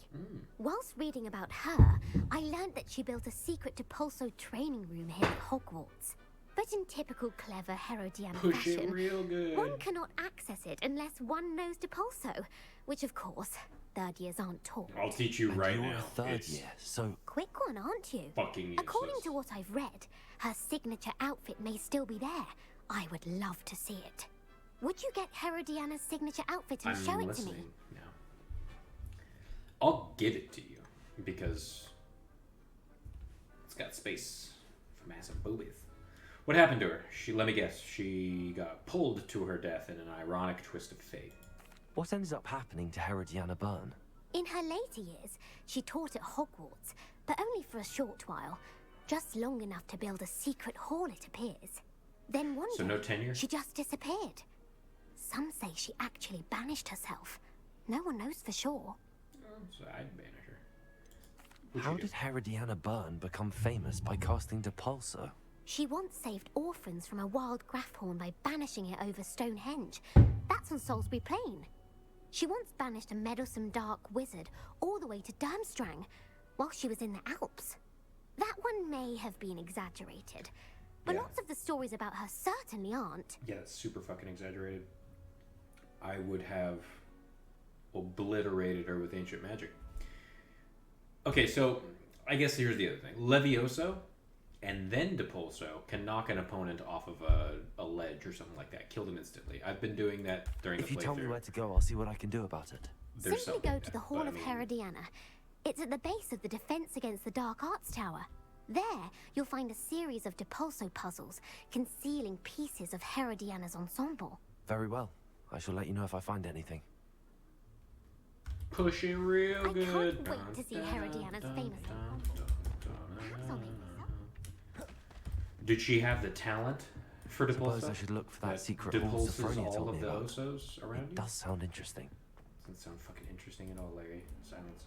Whilst reading about her, I learned that she built a secret Depulso training room here at Hogwarts. But in typical clever Herodiana Push it fashion, real good. one cannot access it unless one knows Depulso, which of course, third years aren't taught. I'll teach you And right you're now. a third It's year, so Quick one, aren't you? fucking useless. According to what I've read, her signature outfit may still be there. I would love to see it. Would you get Herodiana's signature outfit and I'm show it listening to me? now. I'll give it to you because it's got space for massive boobies. What happened to her? Let me guess. She got pulled to her death in an ironic twist of fate. what ended up happening to Herodiana Byrne? In her later years, she taught at Hogwarts, but only for a short while. Just long enough to build a secret hall, it appears. Then one So day, no tenure? she just disappeared. Some say she actually banished herself. No one knows for sure. So I'd banish her. How did Herodiana Byrne become famous by casting Depulso? She once saved orphans from a wild Grafhorn by banishing it over Stonehenge. That's on Salisbury Plain. She once banished a meddlesome dark wizard all the way to Durmstrang while she was in the Alps. That one may have been exaggerated, but Yeah. lots of the stories about her certainly aren't. Yeah, that's super fucking exaggerated. I would have obliterated her with ancient magic. Okay, so I guess here's the other thing. Levioso and then Depulso can knock an opponent off of a ledge or something like that. Kill them instantly. I've been doing that during If the you tell me playthrough. where to go, I'll see what I can do about it. There's Simply something go to the there, Hall but I of mean, Herodiana. It's at the base of the Defense Against the Dark Arts Tower. There, you'll find a series of Depulso puzzles concealing pieces of Herodiana's ensemble. Very well. I shall let you know if I find anything. Push it real I good. can't wait to see Herodiana's famous Perhaps I'll make this up. Did she have the talent for Suppose Depulso? I should look for that That secret hall depulses Sophronia all told of me the about. Osos around It you? does sound interesting. Doesn't sound fucking interesting at all, Larry. Silence.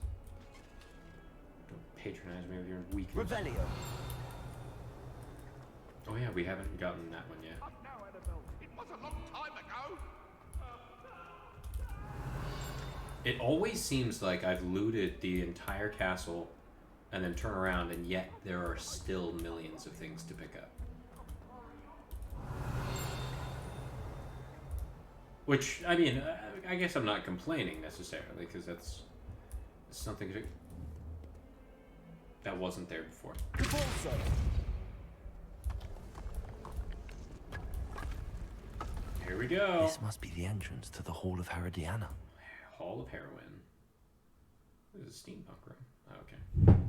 Don't patronize me with your weakness. Revelio. Oh yeah, we haven't gotten that one yet. Now, Annabelle, it was a long time ago. It always seems like I've looted the entire castle and then turn around, and yet there are still millions of things to pick up. Which, I mean, I guess I'm not complaining necessarily, because that's something that wasn't there before. Here we go. This must be the entrance to the Hall of Herodiana. Hall of Heroin. This is a steampunk room. Oh, okay.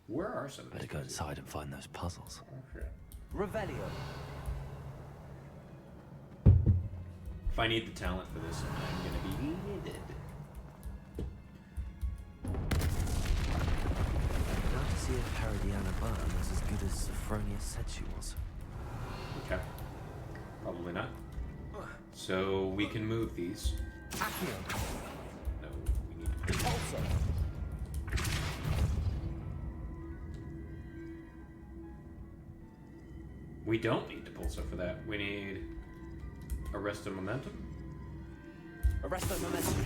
Where are some of Better these go places? inside and find those puzzles. Oh, shit. Revelio. If I need the talent for this, I'm gonna be needed. Glad to see if Herodiana Byrne was as good as Sophronia said she was. Okay. Probably not. So we can move these. No, we need to move. We don't need Depulso for that. We need Arrest of Momentum. Arrest of momentum.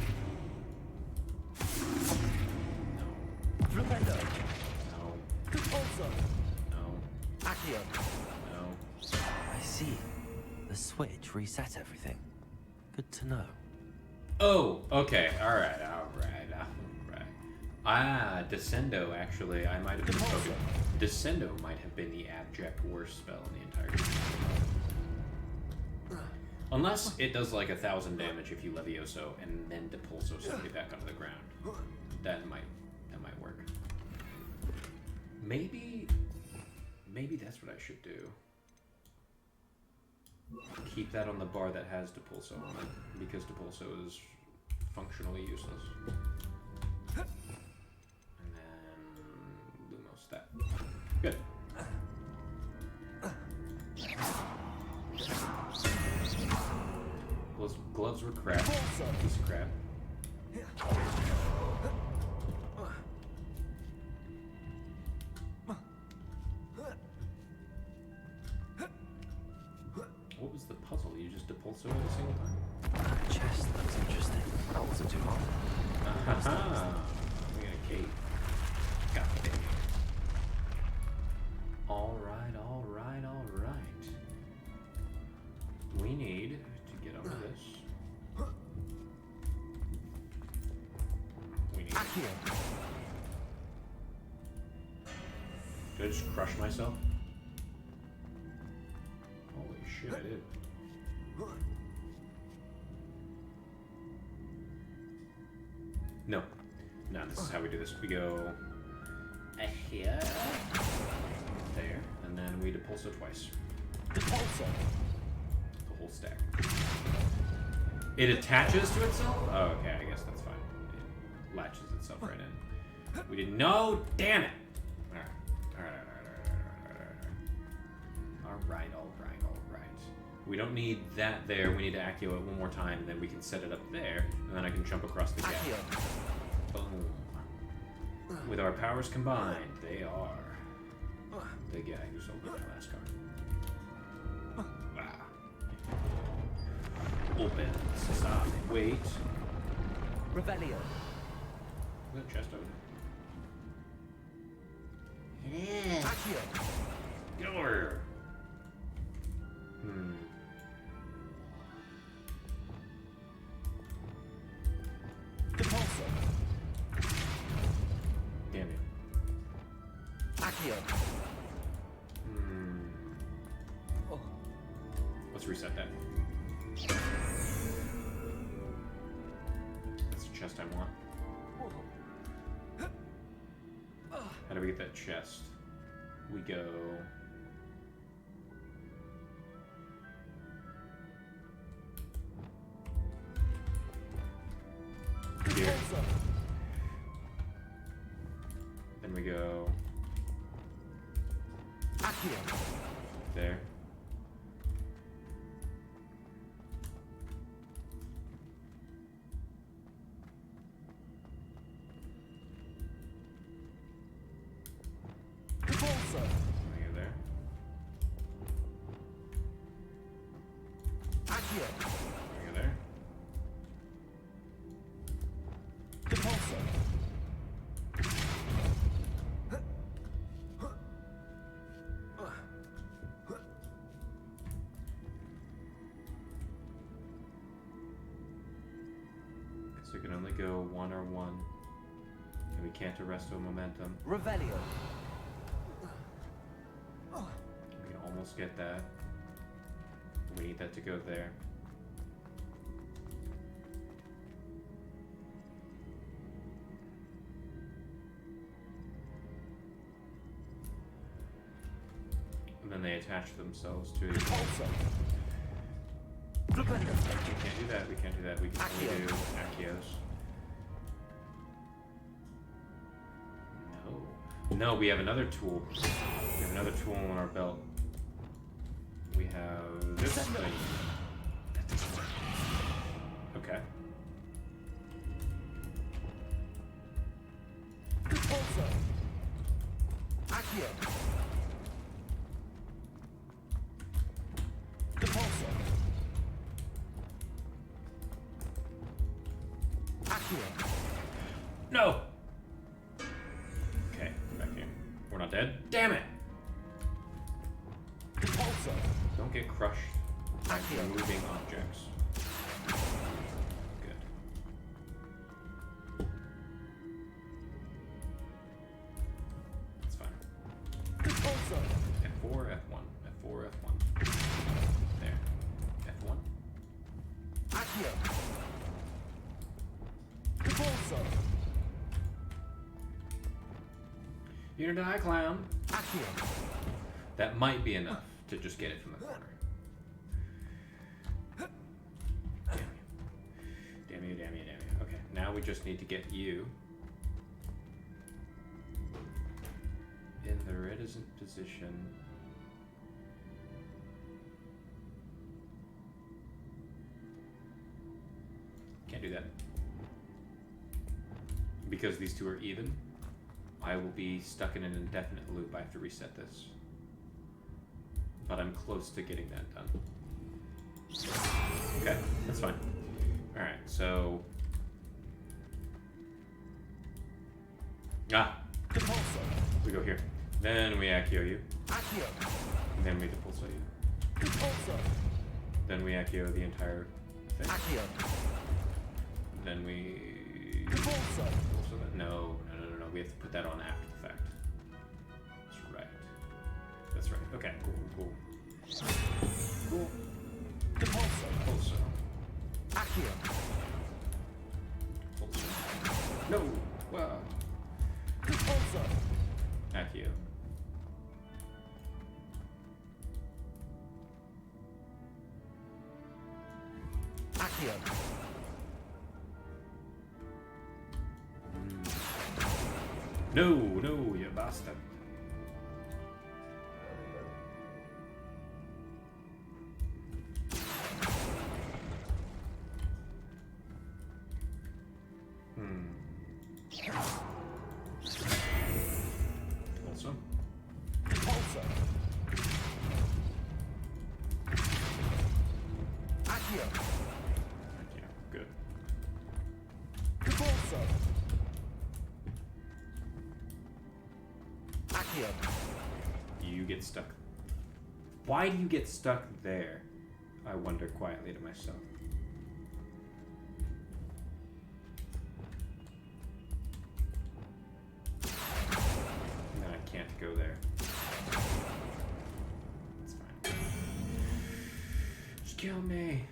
No. Flipendo. No. Depulso. No. Accio. No. I see. The switch reset everything. Good to know. Oh, okay. Alright. Ah, Descendo, actually. I might have been spoken. Descendo might have been the abject worst spell in the entire game. Unless it does like 1,000 damage if you Levioso and then Depulso somebody back onto the ground. That might work. Maybe that's what I should do. Keep that on the bar that has Depulso on it, because Depulso is functionally useless. And then Lumos that. Good. Those gloves were crap. Piece of crap. What was the puzzle? You just Depulso every single time? Chest, that's interesting. That wasn't too hard. Aha! We got a cave. God dang it. Alright. We need to get over this. We need... Did I just crush myself? Holy shit, I did. No, this is how we do this. We go here, there, and then we Depulso twice. Depulso? The whole stack. It attaches to itself? Oh, okay, I guess that's fine. It latches itself right in. We didn't know, damn it! Alright. We don't need that there, we need to Accio it one more time, and then we can set it up there, and then I can jump across the gap. Boom. With our powers combined, they are the guy who sold me my last card. Wow. Open. Stop. Wait. Revelio. Is that chest over there? Yeah. Get over here. Depulso. Damn you. Accio. Let's reset that. That's the chest I want. How do we get that chest? We go... here. Then we go... there. There. There. So we can only go one or one, and we can't arresto momentum. Revelio. We can almost get that. We need that to go there. And then they attach themselves to it. We can't do that, we can't do that. We can only do Accios. No, we have another tool. We have another tool on our belt. We have this thing. Okay. No! Okay, back here. We're not dead. Damn it! Don't get crushed by moving objects. Good. F4, F1, F4, F1. There. F1. Accio. Repulso. You're gonna die, clown. Accio. That might be enough to just get it from the corner. Damn you, damn you, damn you. Okay, now we just need to get you in the reticent position. Can't do that. Because these two are even, I will be stuck in an indefinite loop. I have to reset this. But I'm close to getting that done. Okay, that's fine. Alright, so... we go here. Then we Accio you. And then we Depulso you. Then we Accio the entire thing. Then we... No. We have to put that on after the fact. That's right. That's right. Okay, cool. Cool. Depulso. No! Wow. Accio. No, you bastard. Also. Accio. Good. You get stuck. Why do you get stuck there? I wonder quietly to myself. No, I can't go there. It's fine. Just kill me.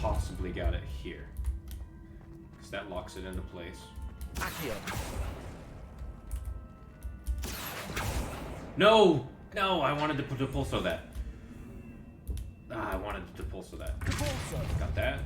Possibly got it here. Because that locks it into place. No! No, I wanted to put Depulso that. I wanted to Depulso that. Got that.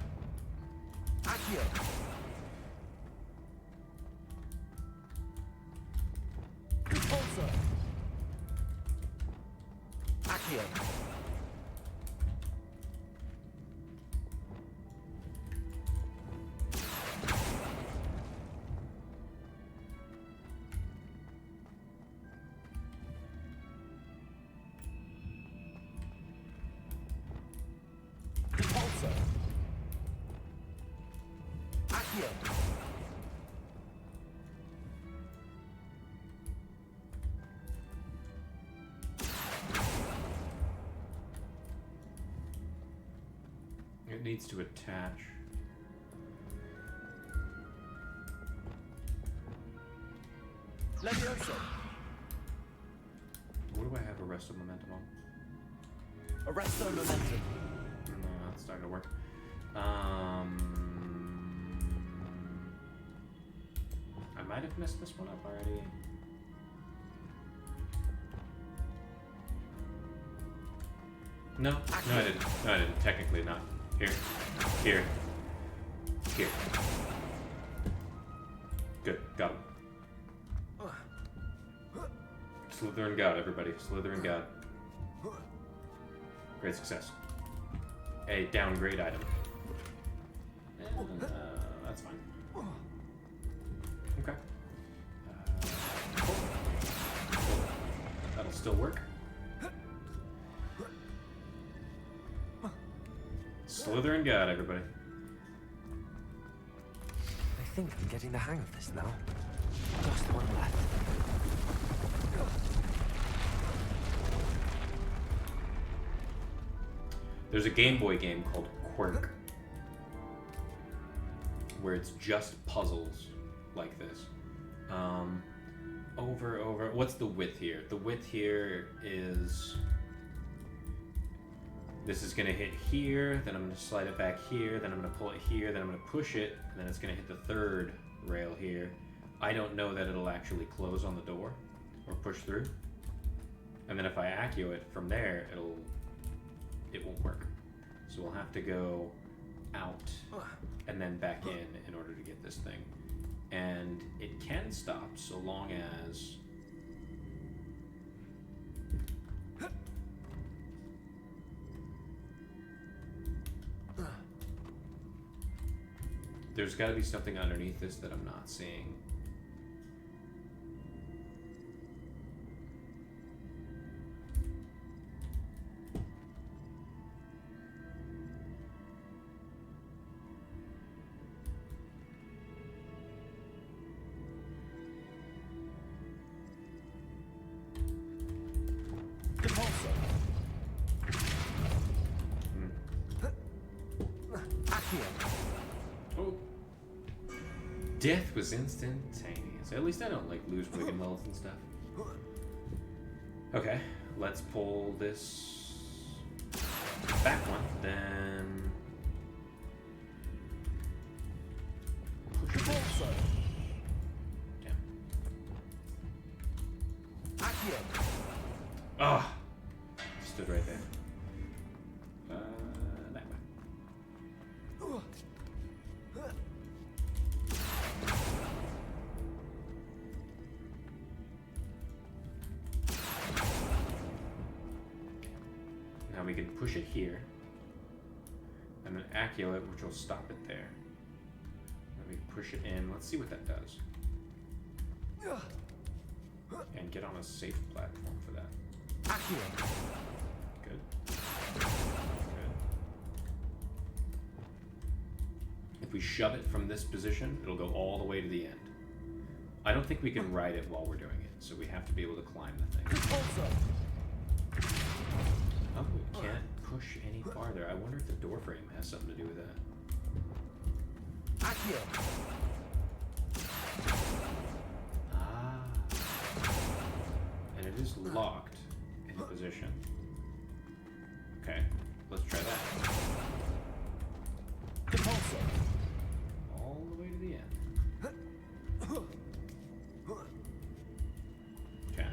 It needs to attach. Levioso. What do I have Arresto Momentum on? Arresto Momentum. No, it's starting to work. I might have messed this one up already. No, I didn't. No, I didn't. Technically not. Here. Here. Here. Good. Got him. Slytherin God, everybody. Slytherin God. Great success. A downgrade item. And, that's fine. Okay. Cool. That'll still work. Slytherin God, everybody. I think I'm getting the hang of this now. Just one left. There's a Game Boy game called Quirk, where it's just puzzles like this. Over. What's the width here? The width here is... This is going to hit here, then I'm going to slide it back here, then I'm going to pull it here, then I'm going to push it, and then it's going to hit the third rail here. I don't know that it'll actually close on the door or push through. And then if I accio it from there, it won't work. So we'll have to go out and then back in order to get this thing. And it can stop so long as... There's got to be something underneath this that I'm not seeing. Oh. Death was instantaneous. At least I don't like lose Wiggenwelds and stuff. Okay, let's pull this back one, then push it. Damn. Ah, stood right there. That way. Now we can push it here, and then accio it, which will stop it there. Then we can push it in. Let's see what that does. And get on a safe platform for that. Good. Good. If we shove it from this position, it'll go all the way to the end. I don't think we can ride it while we're doing it, so we have to be able to climb the thing. Oh, we can't push any farther. I wonder if the door frame has something to do with that. Ah. And it is locked in position. Okay, let's try that. All the way to the end. Okay.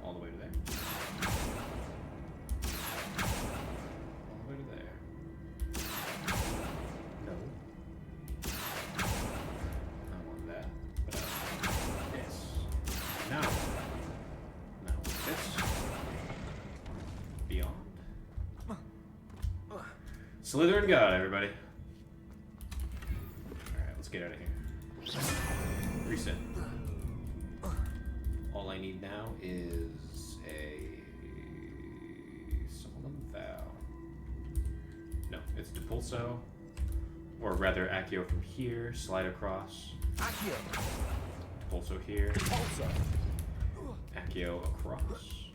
All the way to there. All the way to there. No. I want that. But I want this. No. No. This. Beyond. Slytherin God, everybody. Alright, let's get out of here. Reset. All I need now is a solemn vow. No, it's Depulso, or rather accio from here, slide across. Depulso here. Accio across.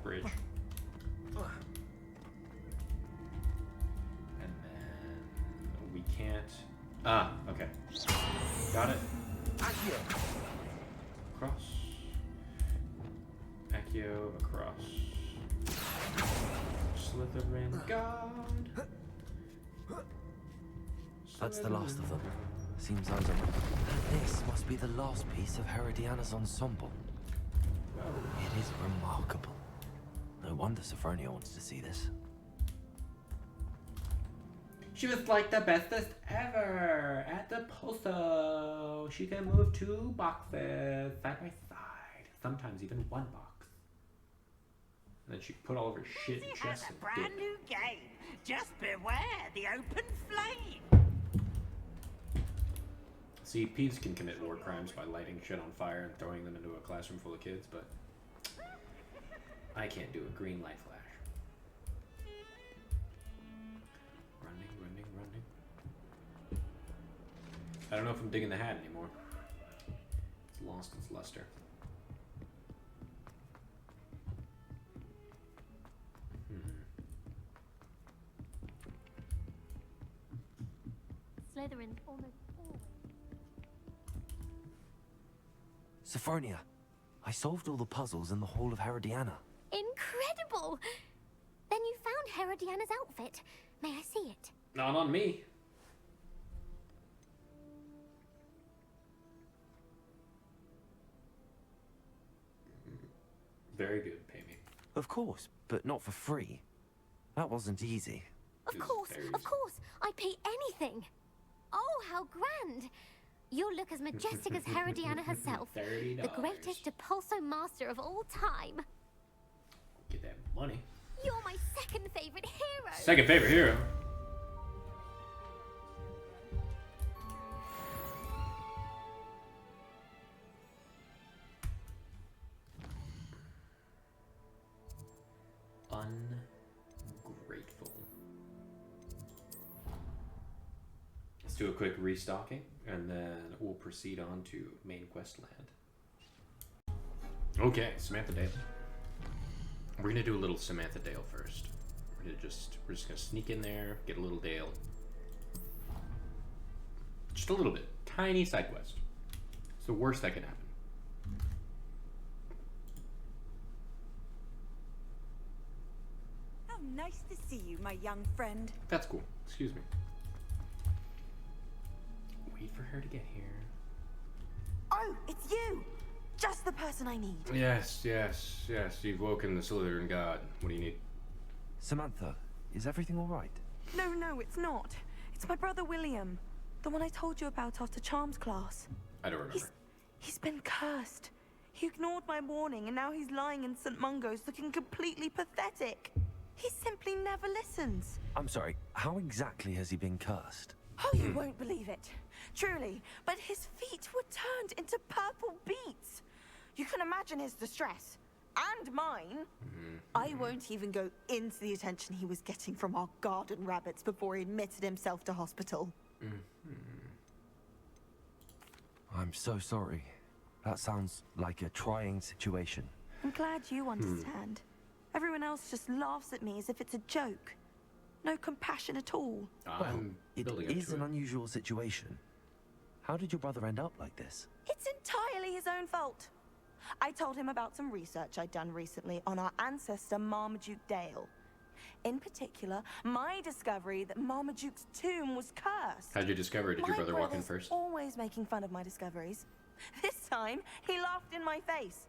Bridge. And then we can't. Ah, okay. Got it. Across. Accio across. Slytherin God. That's the last of them. Seems eyes on. This must be the last piece of Herodiana's ensemble. It is remarkable. No wonder Sophronia wants to see this. She was like the bestest ever at the posto. She can move 2 boxes side by side, sometimes even 1 box. And then she put all of her shit in chests and brand dip. new game. Just beware the open flame. See, Peeves can commit war crimes by lighting shit on fire and throwing them into a classroom full of kids, but I can't do a green light flash. Running. I don't know if I'm digging the hat anymore. It's lost its luster. Slytherin's almost always. Sophronia, I solved all the puzzles in the Hall of Herodiana. Incredible! Then you found Herodiana's outfit. May I see it? Not on me. Very good, pay me. Of course, but not for free. That wasn't easy. Of course. I'd pay anything. Oh, how grand! You'll look as majestic as Herodiana herself. $30. The greatest Depulso master of all time. Get that money. You're my second favorite hero. Second favorite hero. Ungrateful. Let's do a quick restocking, and then we'll proceed on to main quest land. Okay, Samantha Dale. We're gonna do a little Samantha Dale first. We're just gonna sneak in there, get a little Dale. Just a little bit. Tiny side quest. It's the worst that can happen. How nice to see you, my young friend. That's cool. Excuse me. Wait for her to get here. Oh, it's you! Just the person I need. Yes. You've woken the Slytherin god. What do you need? Samantha, is everything all right? No, it's not. It's my brother William. The one I told you about after Charms class. I don't remember. He's been cursed. He ignored my warning and now he's lying in St. Mungo's looking completely pathetic. He simply never listens. I'm sorry, how exactly has he been cursed? Oh, you won't believe it. Truly, but his feet were turned into purple beets. You can imagine his distress. And mine. I won't even go into the attention he was getting from our garden rabbits before he admitted himself to hospital. I'm so sorry. That sounds like a trying situation. I'm glad you understand. Everyone else just laughs at me as if it's a joke. No compassion at all. Well, it is an unusual situation. How did your brother end up like this? It's entirely his own fault. I told him about some research I'd done recently on our ancestor Marmaduke Dale. In particular, my discovery that Marmaduke's tomb was cursed. How'd you discover it? Did your brother walk in first? Always making fun of my discoveries. This time, he laughed in my face.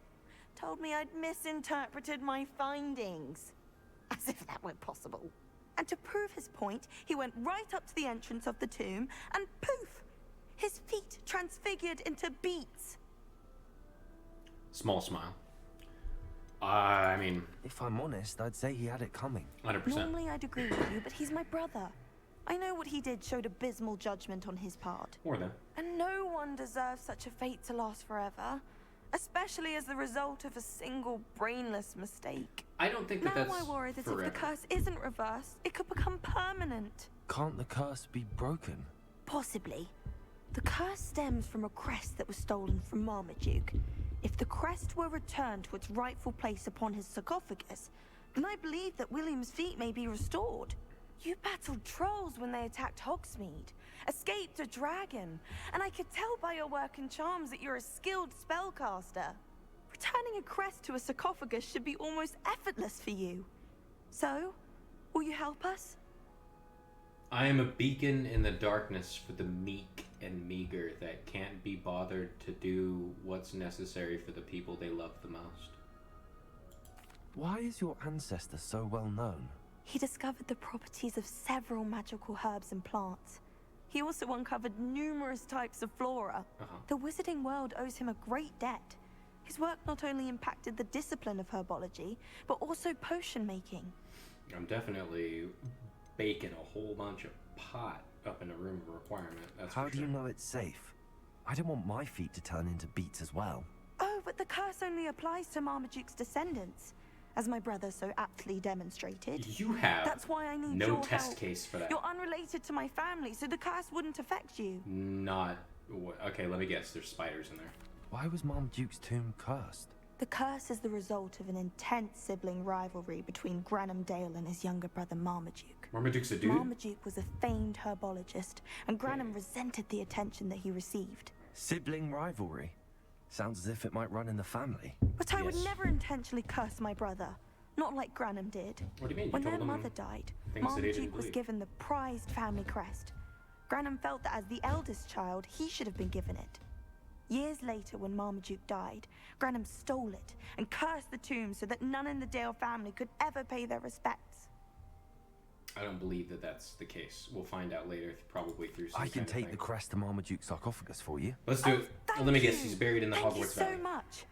Told me I'd misinterpreted my findings. As if that were possible. And to prove his point, he went right up to the entrance of the tomb and poof! His feet transfigured into beets. Small smile. I mean... If I'm honest, I'd say he had it coming. 100%. Normally I'd agree with you, but he's my brother. I know what he did showed abysmal judgment on his part. More than. And no one deserves such a fate to last forever. Especially as the result of a single brainless mistake. I don't think that now that's I worry that forever. if the curse isn't reversed, it could become permanent. Can't the curse be broken? Possibly. The curse stems from a crest that was stolen from Marmaduke. If the crest were returned to its rightful place upon his sarcophagus, then I believe that William's feet may be restored. You battled trolls when they attacked Hogsmeade, escaped a dragon, and I could tell by your work in charms that you're a skilled spellcaster. Returning a crest to a sarcophagus should be almost effortless for you. So, will you help us? I am a beacon in the darkness for the meek and meager that can't be bothered to do what's necessary for the people they love the most. Why is your ancestor so well known? He discovered the properties of several magical herbs and plants. He also uncovered numerous types of flora. The wizarding world owes him a great debt. His work not only impacted the discipline of herbology, but also potion making. I'm definitely baking a whole bunch of pot up in a room of requirement. That's How for do sure. you know it's safe? I don't want my feet to turn into beets as well. Oh, but the curse only applies to Marmaduke's descendants, as my brother so aptly demonstrated. You have That's why I need no your test help. case for that. You're unrelated to my family, so the curse wouldn't affect you. Not. Okay, let me guess. There's spiders in there. Why was Marmaduke's tomb cursed? The curse is the result of an intense sibling rivalry between Granham Dale and his younger brother Marmaduke. Marmaduke's a dude? Marmaduke was a famed herbologist, and Granham resented the attention that he received. Sibling rivalry? Sounds as if it might run in the family. But I would never intentionally curse my brother. Not like Granham did. What do you mean? When You their told him mother died, things that he didn't Marmaduke was believe. given the prized family crest. Granham felt that as the eldest child, he should have been given it. Years later, when Marmaduke died, Granham stole it and cursed the tomb so that none in the Dale family could ever pay their respects. I don't believe that that's the case. We'll find out later, probably through some I can kind of take thing. the crest to Marmaduke's sarcophagus for you. Let's do it. Thank Let me guess, you. he's buried in the Thank you Hogwarts so Valley. much.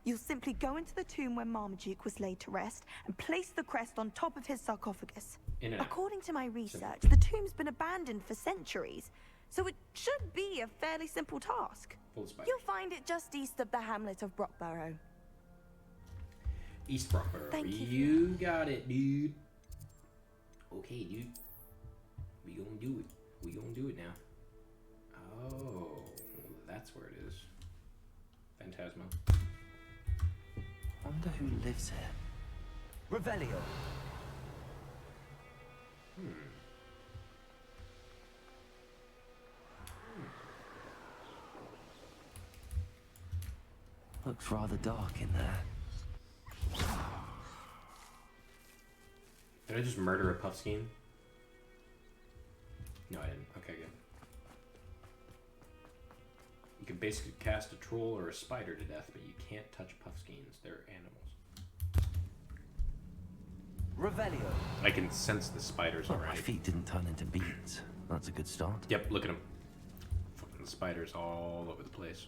You'll simply go into the tomb where Marmaduke was laid to rest and place the crest on top of his sarcophagus. In and out. According to my research, the tomb's been abandoned for centuries, so it should be a fairly simple task. Full of spiders. You'll find it just east of the hamlet of Brockborough. East Brockborough. Thank you. You got it, dude. Okay, dude. We gonna do it. We gonna do it now. Oh, that's where it is. Phantasma. Wonder who lives here. Revelio. Looks rather dark in there. Did I just murder a Puffskein? No, I didn't. Okay, good. You can basically cast a troll or a spider to death, but you can't touch Puffskeins. They're animals. Revelio. I can sense the spiders Well, my already. feet didn't turn into beets. That's a good start. Yep, look at them. Fucking spiders all over the place.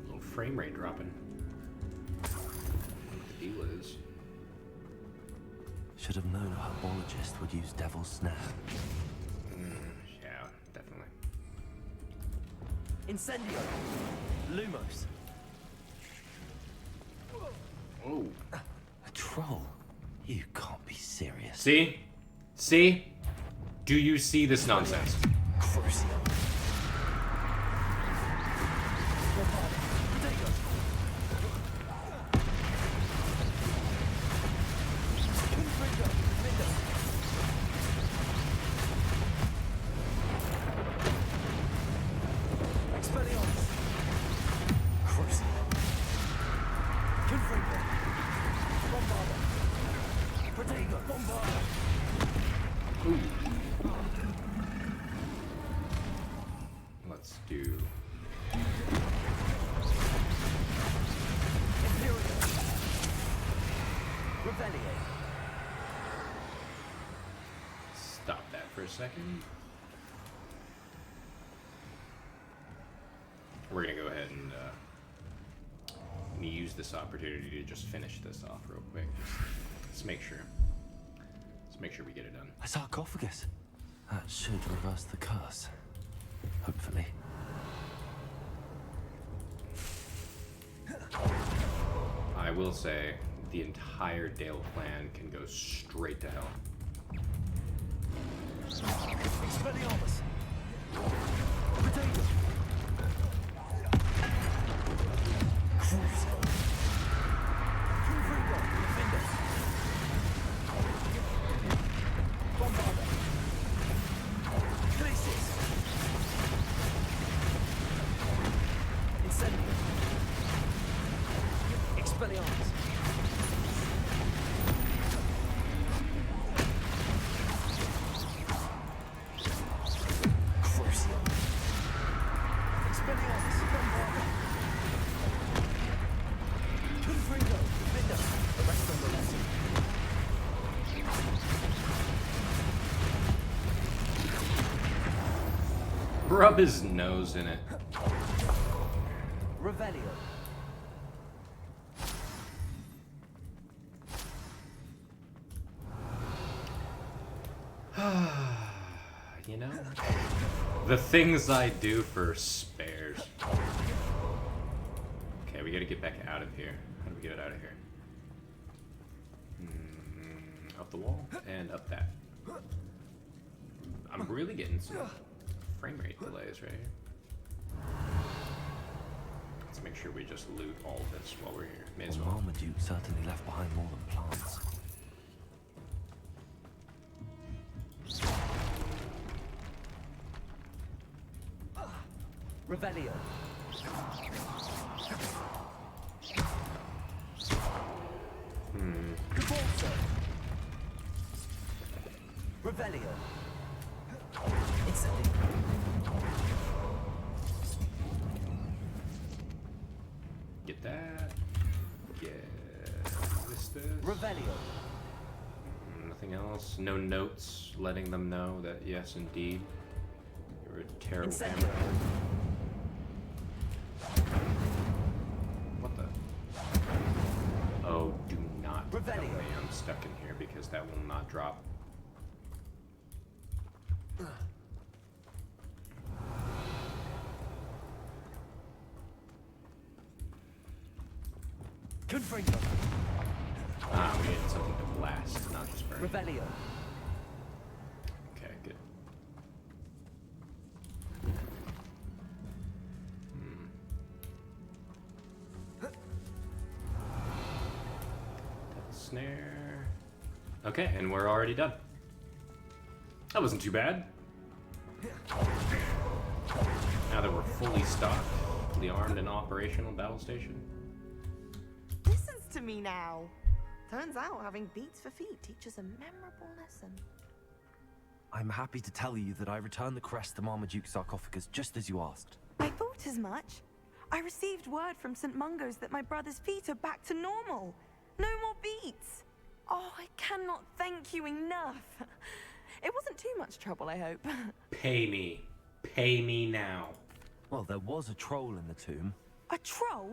Little frame rate dropping. What the deal is. Should have known a herbologist would use devil's snare. Yeah, definitely. Incendio. Lumos. Oh. A troll? You can't be serious. See? See? Do you see this nonsense? Crucio. Let's do. Stop that for a second. We're gonna go ahead and use this opportunity to just finish this off real quick. Let's make sure. Let's make sure we get it done. A sarcophagus. That should reverse the curse. Hopefully. I will say the entire Dale clan can go straight to hell. Expelliarmus. rub his nose in it. Revelio. You know, the things I do for spares. Okay, we gotta get back out of here. How do we get it out of here? Up the wall and up that. I'm really getting some frame rate delays right here. Let's make sure we just loot all this while we're here. May as well. Marmaduke certainly left behind more than plants. Revelio. Revelio. Instantly. Get that. Get this. Revelio. Nothing else. No notes letting them know that yes, indeed, you're a terrible family. What the? Oh, do not tell me I'm stuck in here because that will not drop. Confringo. Ah, we need something to blast, not just burn. Revelio. Okay, good. Death snare. Okay, and we're already done. That wasn't too bad. Now that we're fully stocked, fully armed and operational battle station. Listens to me now. Turns out having beats for feet teaches a memorable lesson. I'm happy to tell you that I returned the crest to Marmaduke's sarcophagus just as you asked. I thought as much. I received word from St. Mungo's that my brother's feet are back to normal. No more beats. Oh, I cannot thank you enough. It wasn't too much trouble, I hope. Pay me. Pay me now. Well, there was a troll in the tomb. A troll?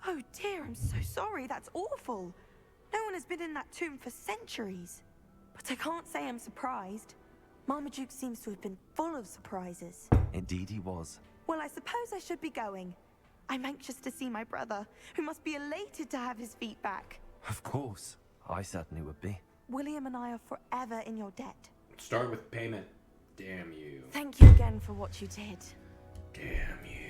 Oh dear, I'm so sorry. That's awful. No one has been in that tomb for centuries. But I can't say I'm surprised. Marmaduke seems to have been full of surprises. Indeed he was. Well, I suppose I should be going. I'm anxious to see my brother, who must be elated to have his feet back. Of course. I certainly would be. William and I are forever in your debt. Start with payment. Damn you. Thank you again for what you did. Damn you.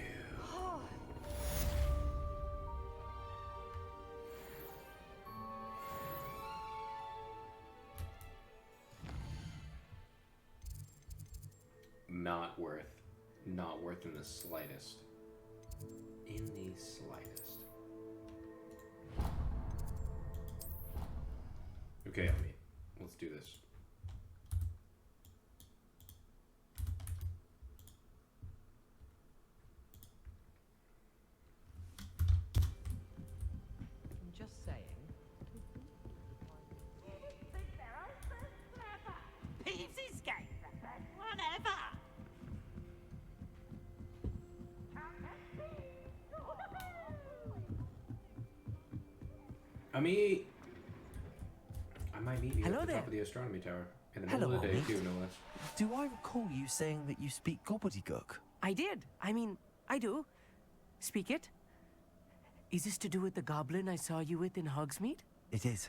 Not worth. Not worth in the slightest. In the slightest. Okay, Ellie. Let's do this. I'm just saying. Thieves escape. Whatever. I might meet you Hello at the there. top of the astronomy tower. In the middle Hello, of the day, Ollie. too, no less. Do I recall you saying that you speak Gobbledeegook? I did. I do. Speak it. Is this to do with the goblin I saw you with in Hogsmeade? It is.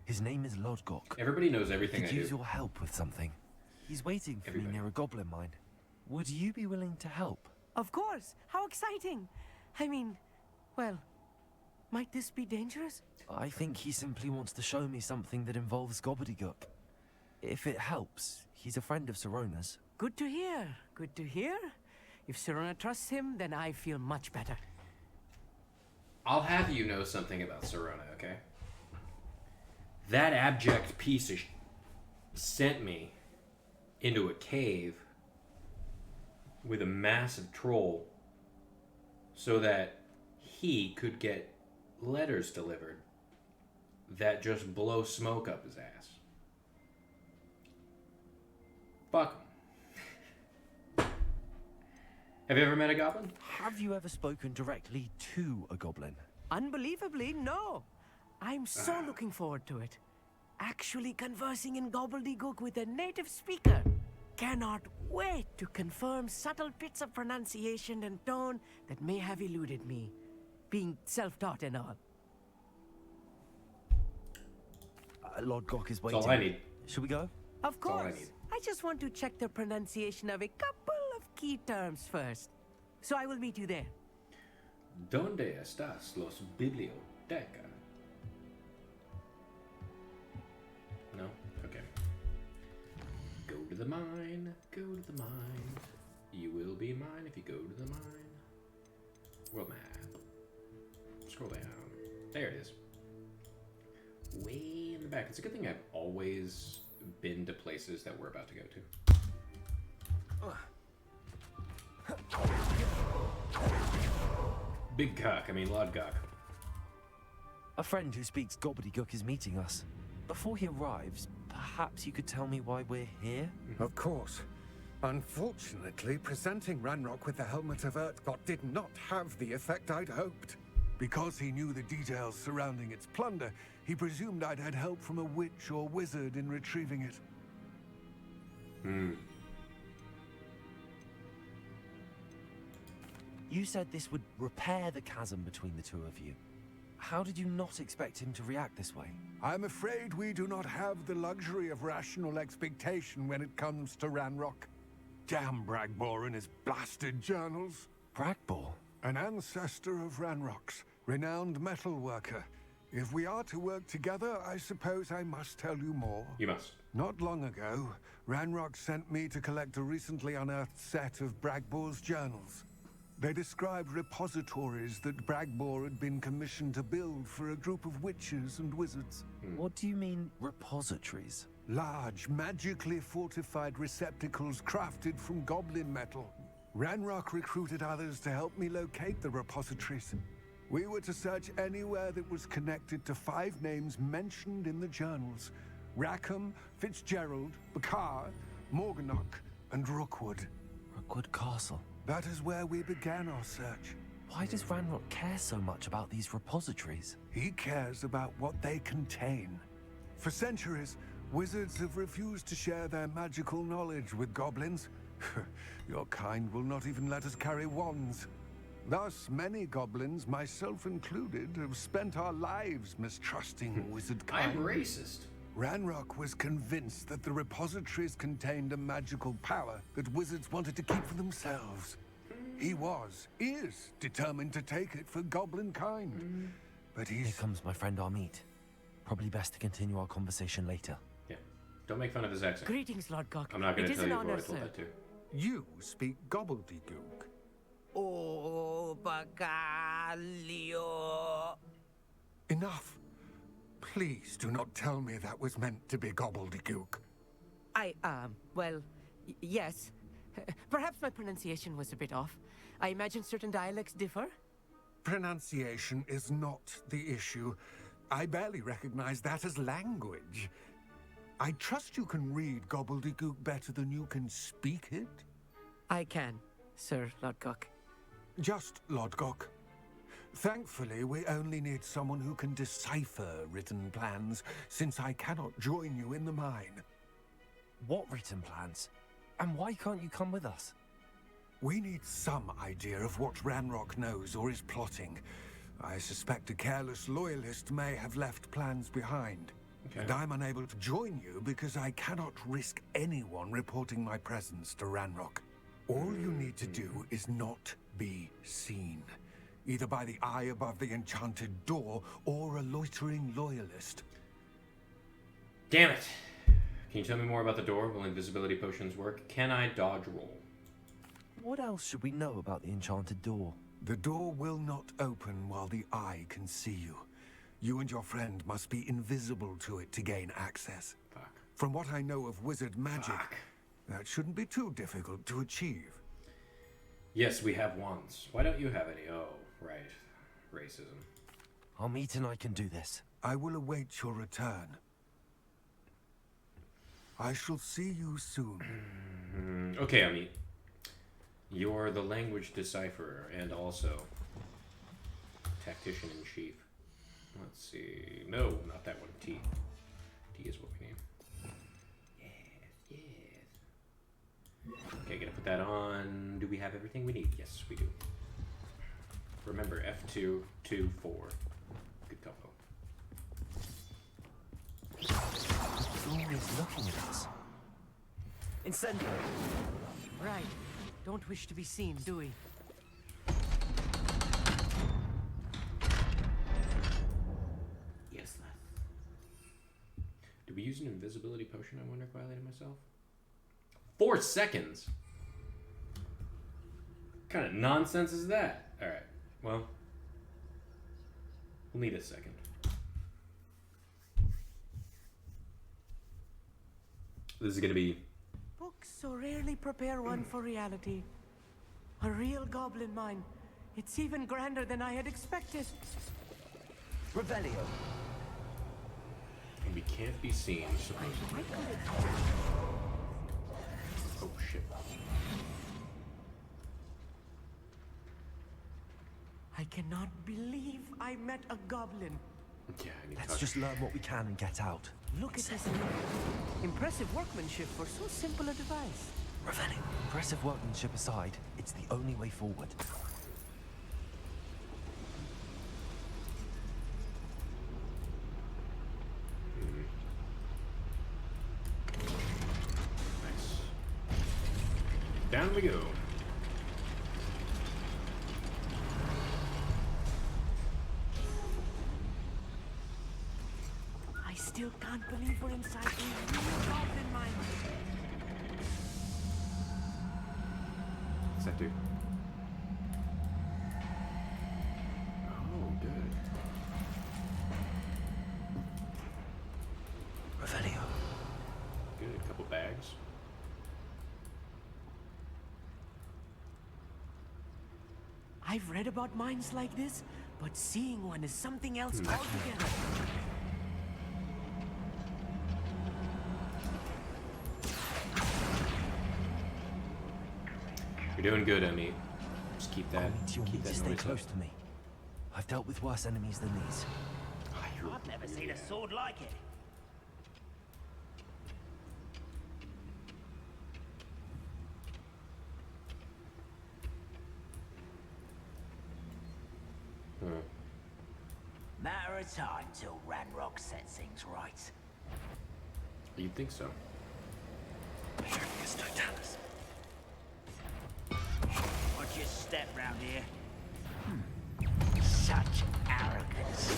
His name is Lodgok. Everybody knows everything He I could use do. your help with something. He's waiting for me near a goblin mine. Would you be willing to help? Of course. How exciting. Well, might this be dangerous? I think he simply wants to show me something that involves Gobbledeegook. If it helps, he's a friend of Sirona's. Good to hear. Good to hear. If Sirona trusts him, then I feel much better. I'll have you know something about Sirona, okay? That abject piece of sent me into a cave with a massive troll so that he could get letters delivered that just blow smoke up his ass. Fuck him. Have you ever met a goblin? Have you ever spoken directly to a goblin? Unbelievably, no. I'm so looking forward to it. Actually conversing in gobbledegook with a native speaker. Cannot wait to confirm subtle bits of pronunciation and tone that may have eluded me, being self-taught and all. Lord Gok is waiting. That's all I need. Should we go? Of all I course. need. I just want to check the pronunciation of a couple of key terms first. So I will meet you there. ¿Dónde estás los biblioteca? No? Okay. Go to the mine. Go to the mine. You will be mine if you go to the mine. World map. Scroll down. There it is. Way in the back. It's a good thing I've always been to places that we're about to go to. Big cock, I mean Lord Gok. A friend who speaks gobbledegook is meeting us. Before he arrives, perhaps you could tell me why we're here? Of course. Unfortunately, presenting Ranrock with the Helmet of Urtkot did not have the effect I'd hoped. Because he knew the details surrounding its plunder, he presumed I'd had help from a witch or wizard in retrieving it. You said this would repair the chasm between the two of you. How did you not expect him to react this way? I'm afraid we do not have the luxury of rational expectation when it comes to Ranrock. Damn Bragbor and his blasted journals. Bragbor? An ancestor of Ranrock's, renowned metal worker. If we are to work together, I suppose I must tell you more. You must. Not long ago, Ranrock sent me to collect a recently unearthed set of Bragbor's journals. They described repositories that Bragbor had been commissioned to build for a group of witches and wizards. What do you mean, repositories? Large, magically fortified receptacles crafted from goblin metal. Ranrock recruited others to help me locate the repositories. We were to search anywhere that was connected to 5 names mentioned in the journals. Rackham, Fitzgerald, Bakar, Morganach, and Rookwood. Rookwood Castle. That is where we began our search. Why does Ranrock care so much about these repositories? He cares about what they contain. For centuries, wizards have refused to share their magical knowledge with goblins. Your kind will not even let us carry wands. Thus, many goblins, myself included, have spent our lives mistrusting wizard kind. I'm racist. Ranrock was convinced that the repositories contained a magical power that wizards wanted to keep for themselves. He is determined to take it for goblin kind. But Here comes my friend Amit. Probably best to continue our conversation later. Yeah. Don't make fun of his accent. Greetings, Lord Gok. I'm not going to It is tell an you who I honor, told sir. that to. You speak gobbledegook. Oh, Bagalio. Enough. Please do not tell me that was meant to be gobbledegook. Yes. Perhaps my pronunciation was a bit off. I imagine certain dialects differ. Pronunciation is not the issue. I barely recognize that as language. I trust you can read gobbledegook better than you can speak it? I can, Sir Lord Gok. Just Lord Gok. Thankfully, we only need someone who can decipher written plans, since I cannot join you in the mine. What written plans? And why can't you come with us? We need some idea of what Ranrock knows or is plotting. I suspect a careless loyalist may have left plans behind. Okay. And I'm unable to join you because I cannot risk anyone reporting my presence to Ranrock. All you need to do is not be seen. Either by the eye above the enchanted door, or a loitering loyalist. Damn it. Can you tell me more about the door? Will invisibility potions work? Can I dodge roll? What else should we know about the enchanted door? The door will not open while the eye can see you. You and your friend must be invisible to it to gain access. Fuck. From what I know of wizard magic, that shouldn't be too difficult to achieve. Yes, we have wands. Why don't you have any? Oh, right. Racism. Amit and I can do this. I will await your return. I shall see you soon. Okay, Amit. You're the language decipherer and also tactician in chief. Let's see. No, not that one. T. T is what we need. Yes, yes. Okay, gonna put that on. Do we have everything we need? Yes, we do. Remember, F2, 2, 4. Good combo. Always looking at us. Incendio. Right. Don't wish to be seen, do we? Yes, lad. Did we use an invisibility potion? I wonder if I violated myself. 4 seconds? What kind of nonsense is that? Alright, well, we'll need a second. This is gonna be... Books so rarely prepare one for reality. A real goblin mine. It's even grander than I had expected. Revelio. And we can't be seen, supposedly. Oh, shit. I cannot believe I met a goblin. Yeah, I need Let's just learn what we can and get out. Look at this. Impressive workmanship for so simple a device. Revelio. Impressive workmanship aside, it's the only way forward. Nice. Down we go. I still can't believe we're inside a real goblin mine. What's that do? Oh, good. Revelio. Good, a couple bags. I've read about mines like this, but seeing one is something else altogether. You're doing good, Emmy. Just keep that. You'll Keep need that to stay noise close up. to me. I've dealt with worse enemies than these. I've never seen a sword like it. Matter of time till Ranrock sets things right. You'd think so. Watch your step round here. Such arrogance.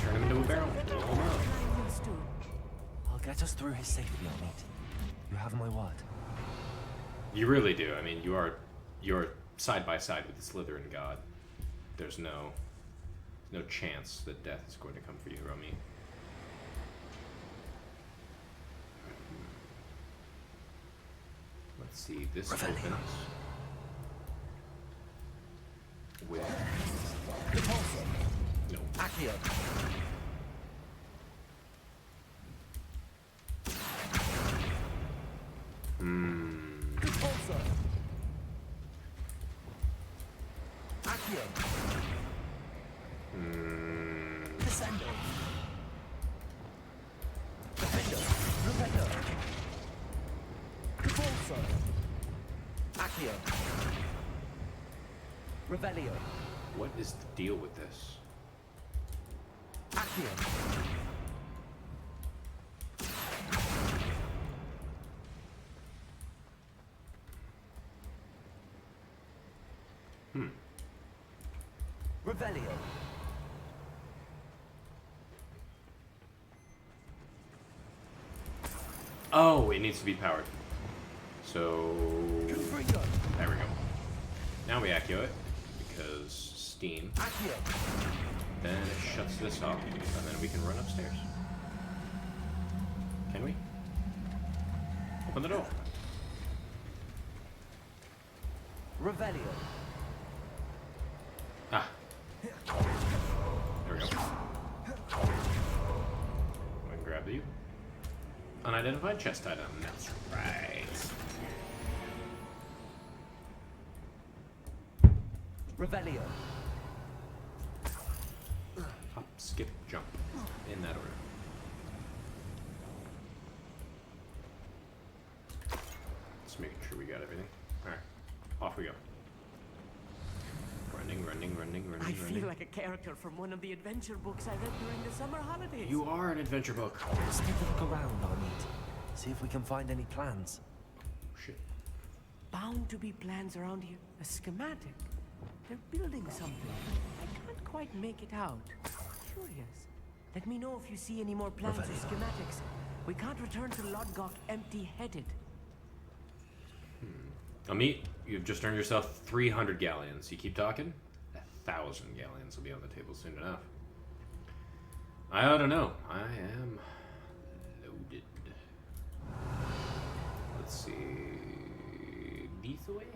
Turn him into a barrel. Blow him up. I'll get us through his safety, I'll meet. You have my word. You really do. I mean, you're side by side with the Slytherin god. There's no chance that death is going to come for you, Romy. Let's see. This opens with no. Accio. Accio. Descendo. Defendo. Rupendo. Repulso. Accio. Revelio. What is the deal with this? Accio. Revelio. Oh, it needs to be powered. So there we go. Now we accio it because steam. Then it shuts this off, and then we can run upstairs. Can we? Open the door. Revelio. Ah. There we go. I can grab you. Oh unidentified chest item. That's right. Revelio. Hop, skip, jump. In that order. Just making sure we got everything. Alright, off we go. Running. I feel like a character from one of the adventure books I read during the summer holidays. You are an adventure book. Let's take a look around, Armit. See if we can find any plans. Shit. Bound to be plans around here. A schematic. They're building something. I can't quite make it out. Curious. Let me know if you see any more plans or schematics. We can't return to Lodgok empty-headed. Amit, you've just earned yourself 300 galleons. You keep talking, 1,000 galleons will be on the table soon enough. I ought to know. I am loaded. Let's see. This way?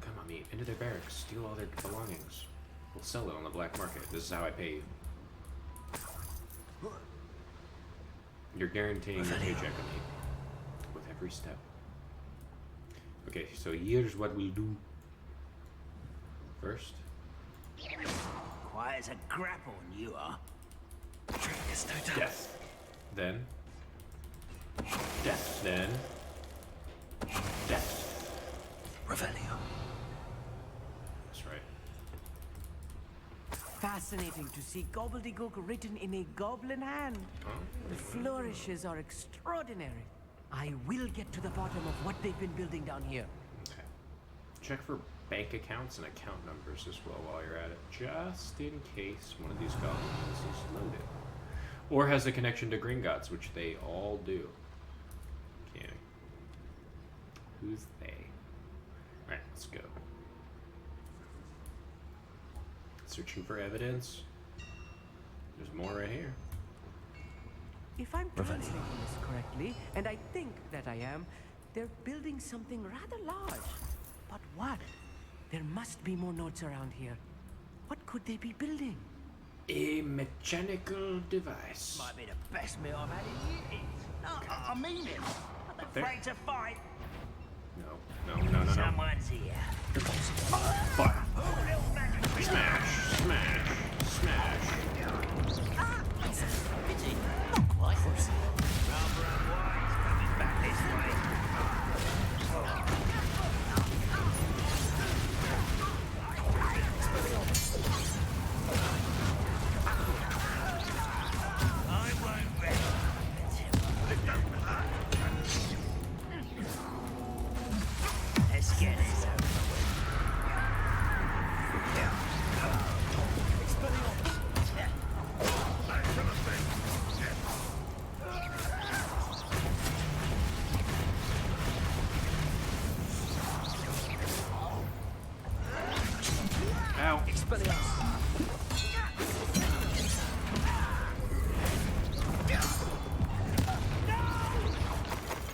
Come on, Amit. Into their barracks. Steal all their belongings. We'll sell it on the black market. This is how I pay you. You're guaranteeing a paycheck, Amit. With every step. Okay, so here's what we'll do. First. Quiet as a grapple, you are. Death. Then. Death. Then. Death. Revelio. That's right. Fascinating to see Gobbledeegook written in a goblin hand. The flourishes are extraordinary. I will get to the bottom of what they've been building down here. Okay. Check for bank accounts and account numbers as well while you're at it, just in case one of these goblins is loaded. Or has a connection to Gringotts, which they all do. Okay. Who's they? Alright, let's go. Searching for evidence. There's more right here. If I'm translating this correctly, and I think that I am, they're building something rather large. But what? There must be more notes around here. What could they be building? A mechanical device. Might be the best meal I've had in years. No, I mean it. I'm not afraid to fight. No. Someone's here. Fire. Smash. Pity. Not quite. Rubber and wine's coming back this way. I won't rest until let's get this over with. Ow.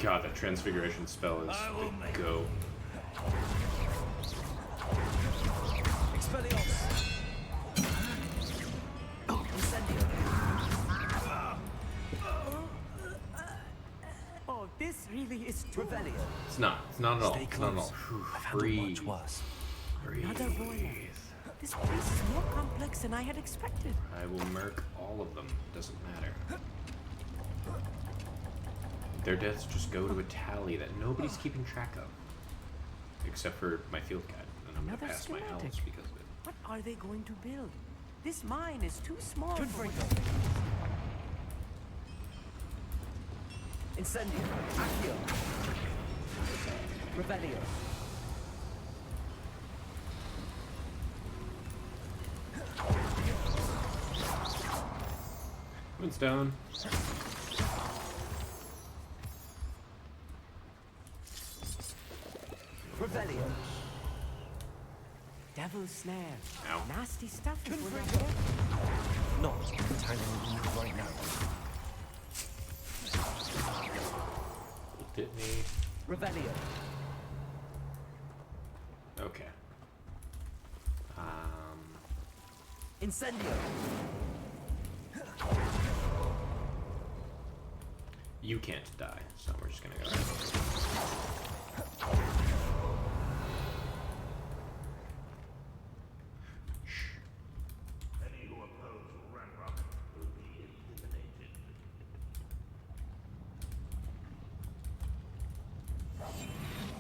God, that transfiguration spell is the go. Oh, this really is too Revelio. It's not at all. Stay It's not at close. all. I've handled much worse. Another boiler. This place is more complex than I had expected. I will murk all of them. Doesn't matter. Their deaths just go to a tally that nobody's keeping track of. Except for my field guide. And I'm going to pass my house because of it. What are they going to build? This mine is too small for what Incendio. Accio. Revelio. Moonstone. Revelio. Devil's snare. Ow. Nasty stuff is what I hear. Not entangling you right now. Looked at me. Revelio. Okay. Incendio. you can't die, so we're just gonna go. Any who oppose Ranrock will be eliminated.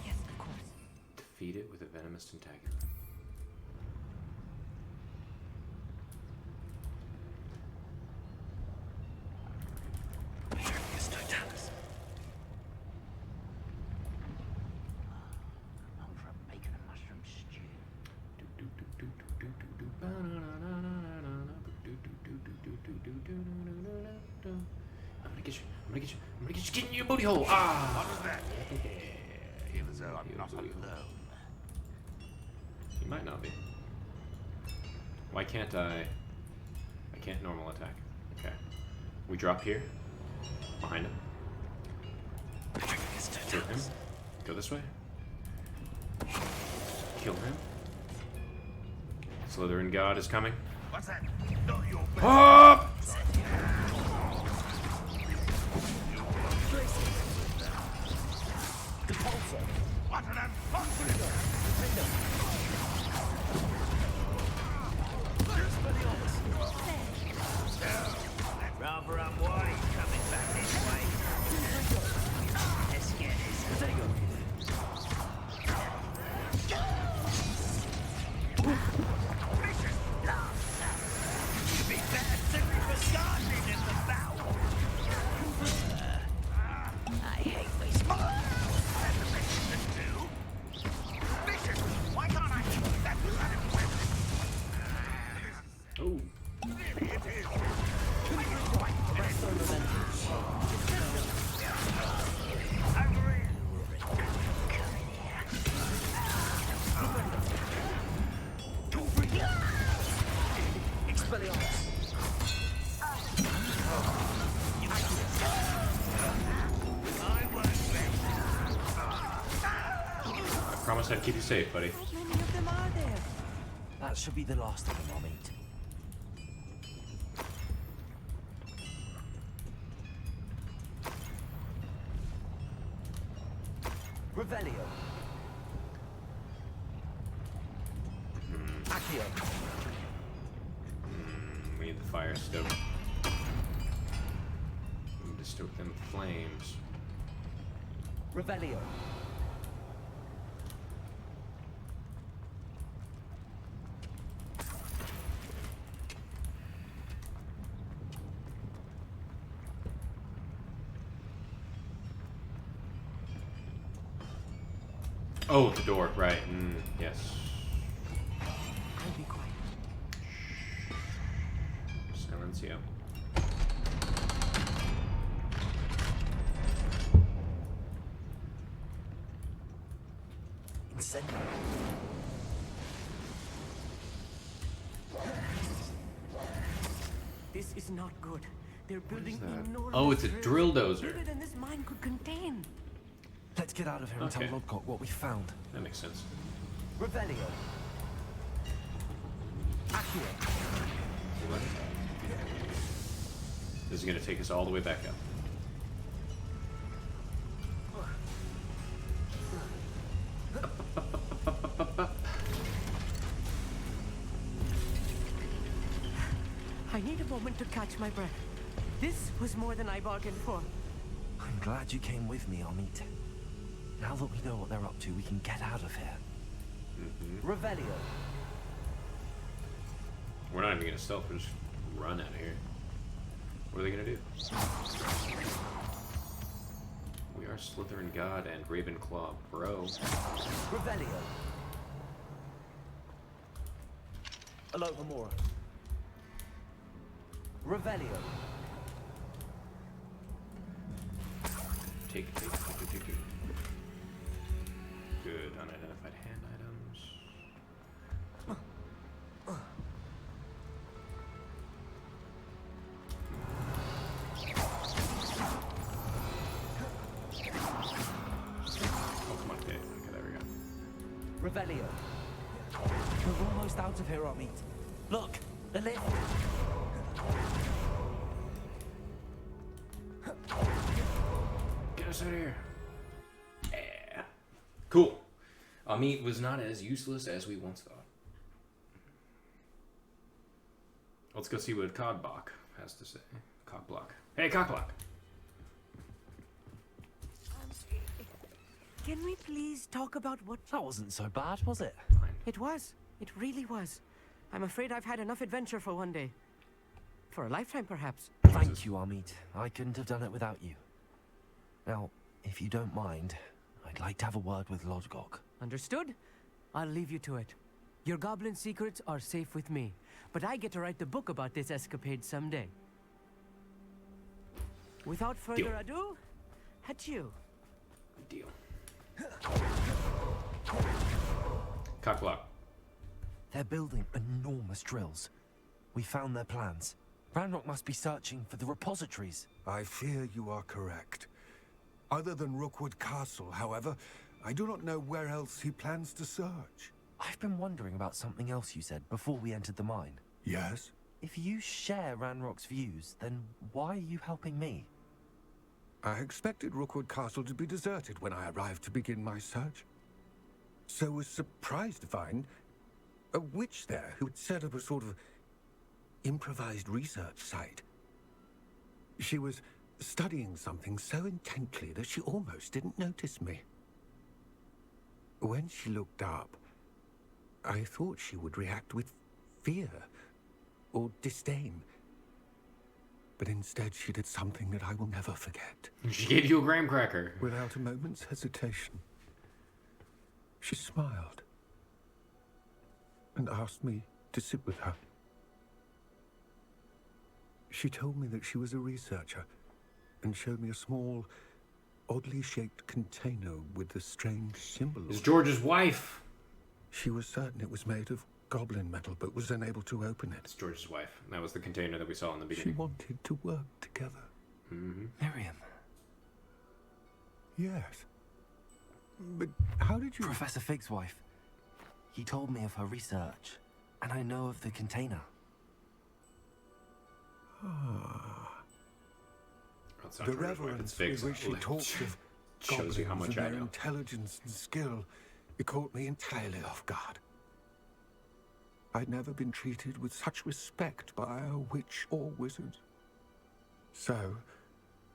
Yes, of course. Defeat it with a venomous tentaculum. I'm for a bacon and mushroom stew. I'm gonna get you. I'm gonna get you. I'm gonna get you. Get in your booty hole. Ah! What was that? Feel as though I'm not alone. You might not be. Why can't I? I can't normal attack. Okay. We drop here. Behind him. Kill him. Go this way. Kill him. Slytherin God is coming. What's that? Not your best. Ah! What an unfortunate! Rather unwise coming back this way. Let's get this. Vicious blast! You'd be better suited for gardening than the battle. I hate waste. Vicious! Why can't I keep that Oh. Really it is. I promise I'd keep you safe, buddy. How many of them are there? That should be the last of them I'll meet. Revelio. Accio. We need the fire stoked. We need to stoke them flames. Revelio. Oh, the door, right. Yes. I'll be quiet. Silencio. Incendio. This is not good. They're building that? enormous Oh, it's a drills, drill dozer. bigger than this mine could contain. Let's get out of here and tell Okay. Lodcock what we found. That makes sense. Revelio. Accio. What? This is gonna take us all the way back up. I need a moment to catch my breath. This was more than I bargained for. I'm glad you came with me, Amit. Now that we know what they're up to, we can get out of here. Revelio. We're not even gonna stealth, we're just run out of here. What are they gonna do? We are Slytherin God and Ravenclaw bro. Revelio. Hello, Amora. Revelio. Take. Good, unidentified hand items. Oh, come on, okay, there we go. Revelio. We're almost out of here, Amit. Look, the lift. us out of here. Yeah. Cool. Amit was not as useless as we once thought. Let's go see what Codblock has to say. Cockblock. Hey, Cockblock. Can we please talk about what... That wasn't so bad, was it? It was. It really was. I'm afraid I've had enough adventure for one day. For a lifetime, perhaps. Thank you, Amit. I couldn't have done it without you. Now, if you don't mind, I'd like to have a word with Lodgok. Understood? I'll leave you to it. Your goblin secrets are safe with me, but I get to write the book about this escapade someday. Without further ado, adieu. Deal. Cockblock. They're building enormous drills. We found their plans. Ranrock must be searching for the repositories. I fear you are correct. Other than Rookwood Castle, however, I do not know where else he plans to search. I've been wondering about something else you said before we entered the mine. Yes? If you share Ranrock's views, then why are you helping me? I expected Rookwood Castle to be deserted when I arrived to begin my search. So was surprised to find a witch there who had set up a sort of improvised research site. She was studying something so intently that she almost didn't notice me. When she looked up, I thought she would react with fear or disdain. But instead she did something that I will never forget. She gave you a graham cracker. Without a moment's hesitation, she smiled and asked me to sit with her. She told me that she was a researcher and showed me a small, oddly shaped container with a strange symbol. It's George's wife. She was certain it was made of goblin metal, but was unable to open it. It's George's wife. That was the container that we saw in the She beginning. wanted to work together. Miriam. Yes. But how did you... Professor Fig's wife. He told me of her research, and I know of the container. The reverence with which she talked of shows you how much and I their know. intelligence and skill, it caught me entirely off guard. I'd never been treated with such respect by a witch or wizard. So,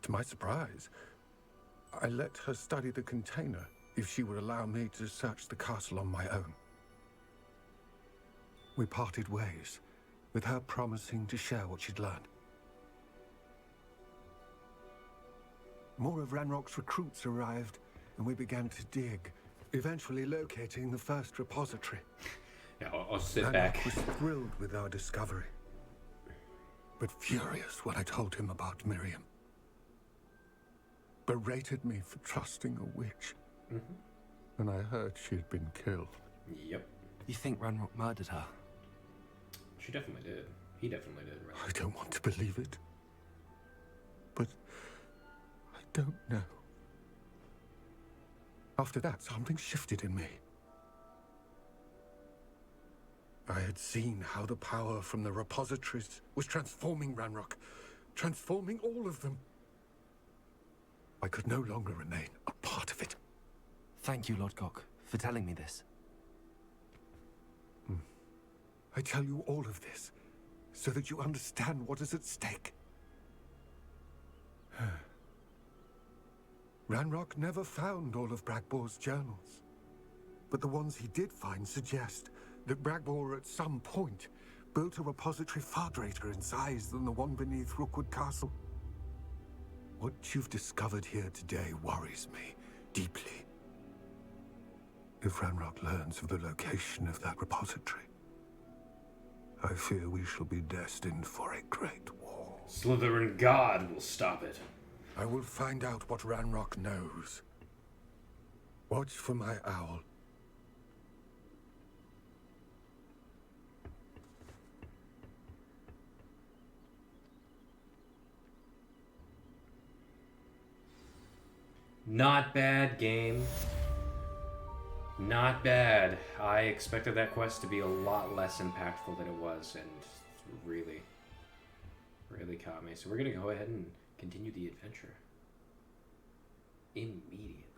to my surprise, I let her study the container if she would allow me to search the castle on my own. We parted ways, with her promising to share what she'd learned. More of Ranrock's recruits arrived, and we began to dig, eventually locating the first repository. Yeah, I'll sit Ranrock back. was thrilled with our discovery, but furious when I told him about Miriam. Berated me for trusting a witch, and I heard she had been killed. Yep. You think Ranrock murdered her? She definitely did. He definitely did. Right? I don't want to believe it, but I don't know. After that, something shifted in me. I had seen how the power from the repositories was transforming Ranrock, transforming all of them. I could no longer remain a part of it. Thank you, Lodgok, for telling me this. I tell you all of this so that you understand what is at stake. Ranrock never found all of Bragbor's journals, but the ones he did find suggest that Bragbor at some point built a repository far greater in size than the one beneath Rookwood Castle. What you've discovered here today worries me deeply. If Ranrock learns of the location of that repository, I fear we shall be destined for a great war. Slytherin God will stop it. I will find out what Ranrock knows. Watch for my owl. Not bad, game. Not bad. I expected that quest to be a lot less impactful than it was, and really, really caught me. So we're gonna go ahead and continue the adventure. Immediately.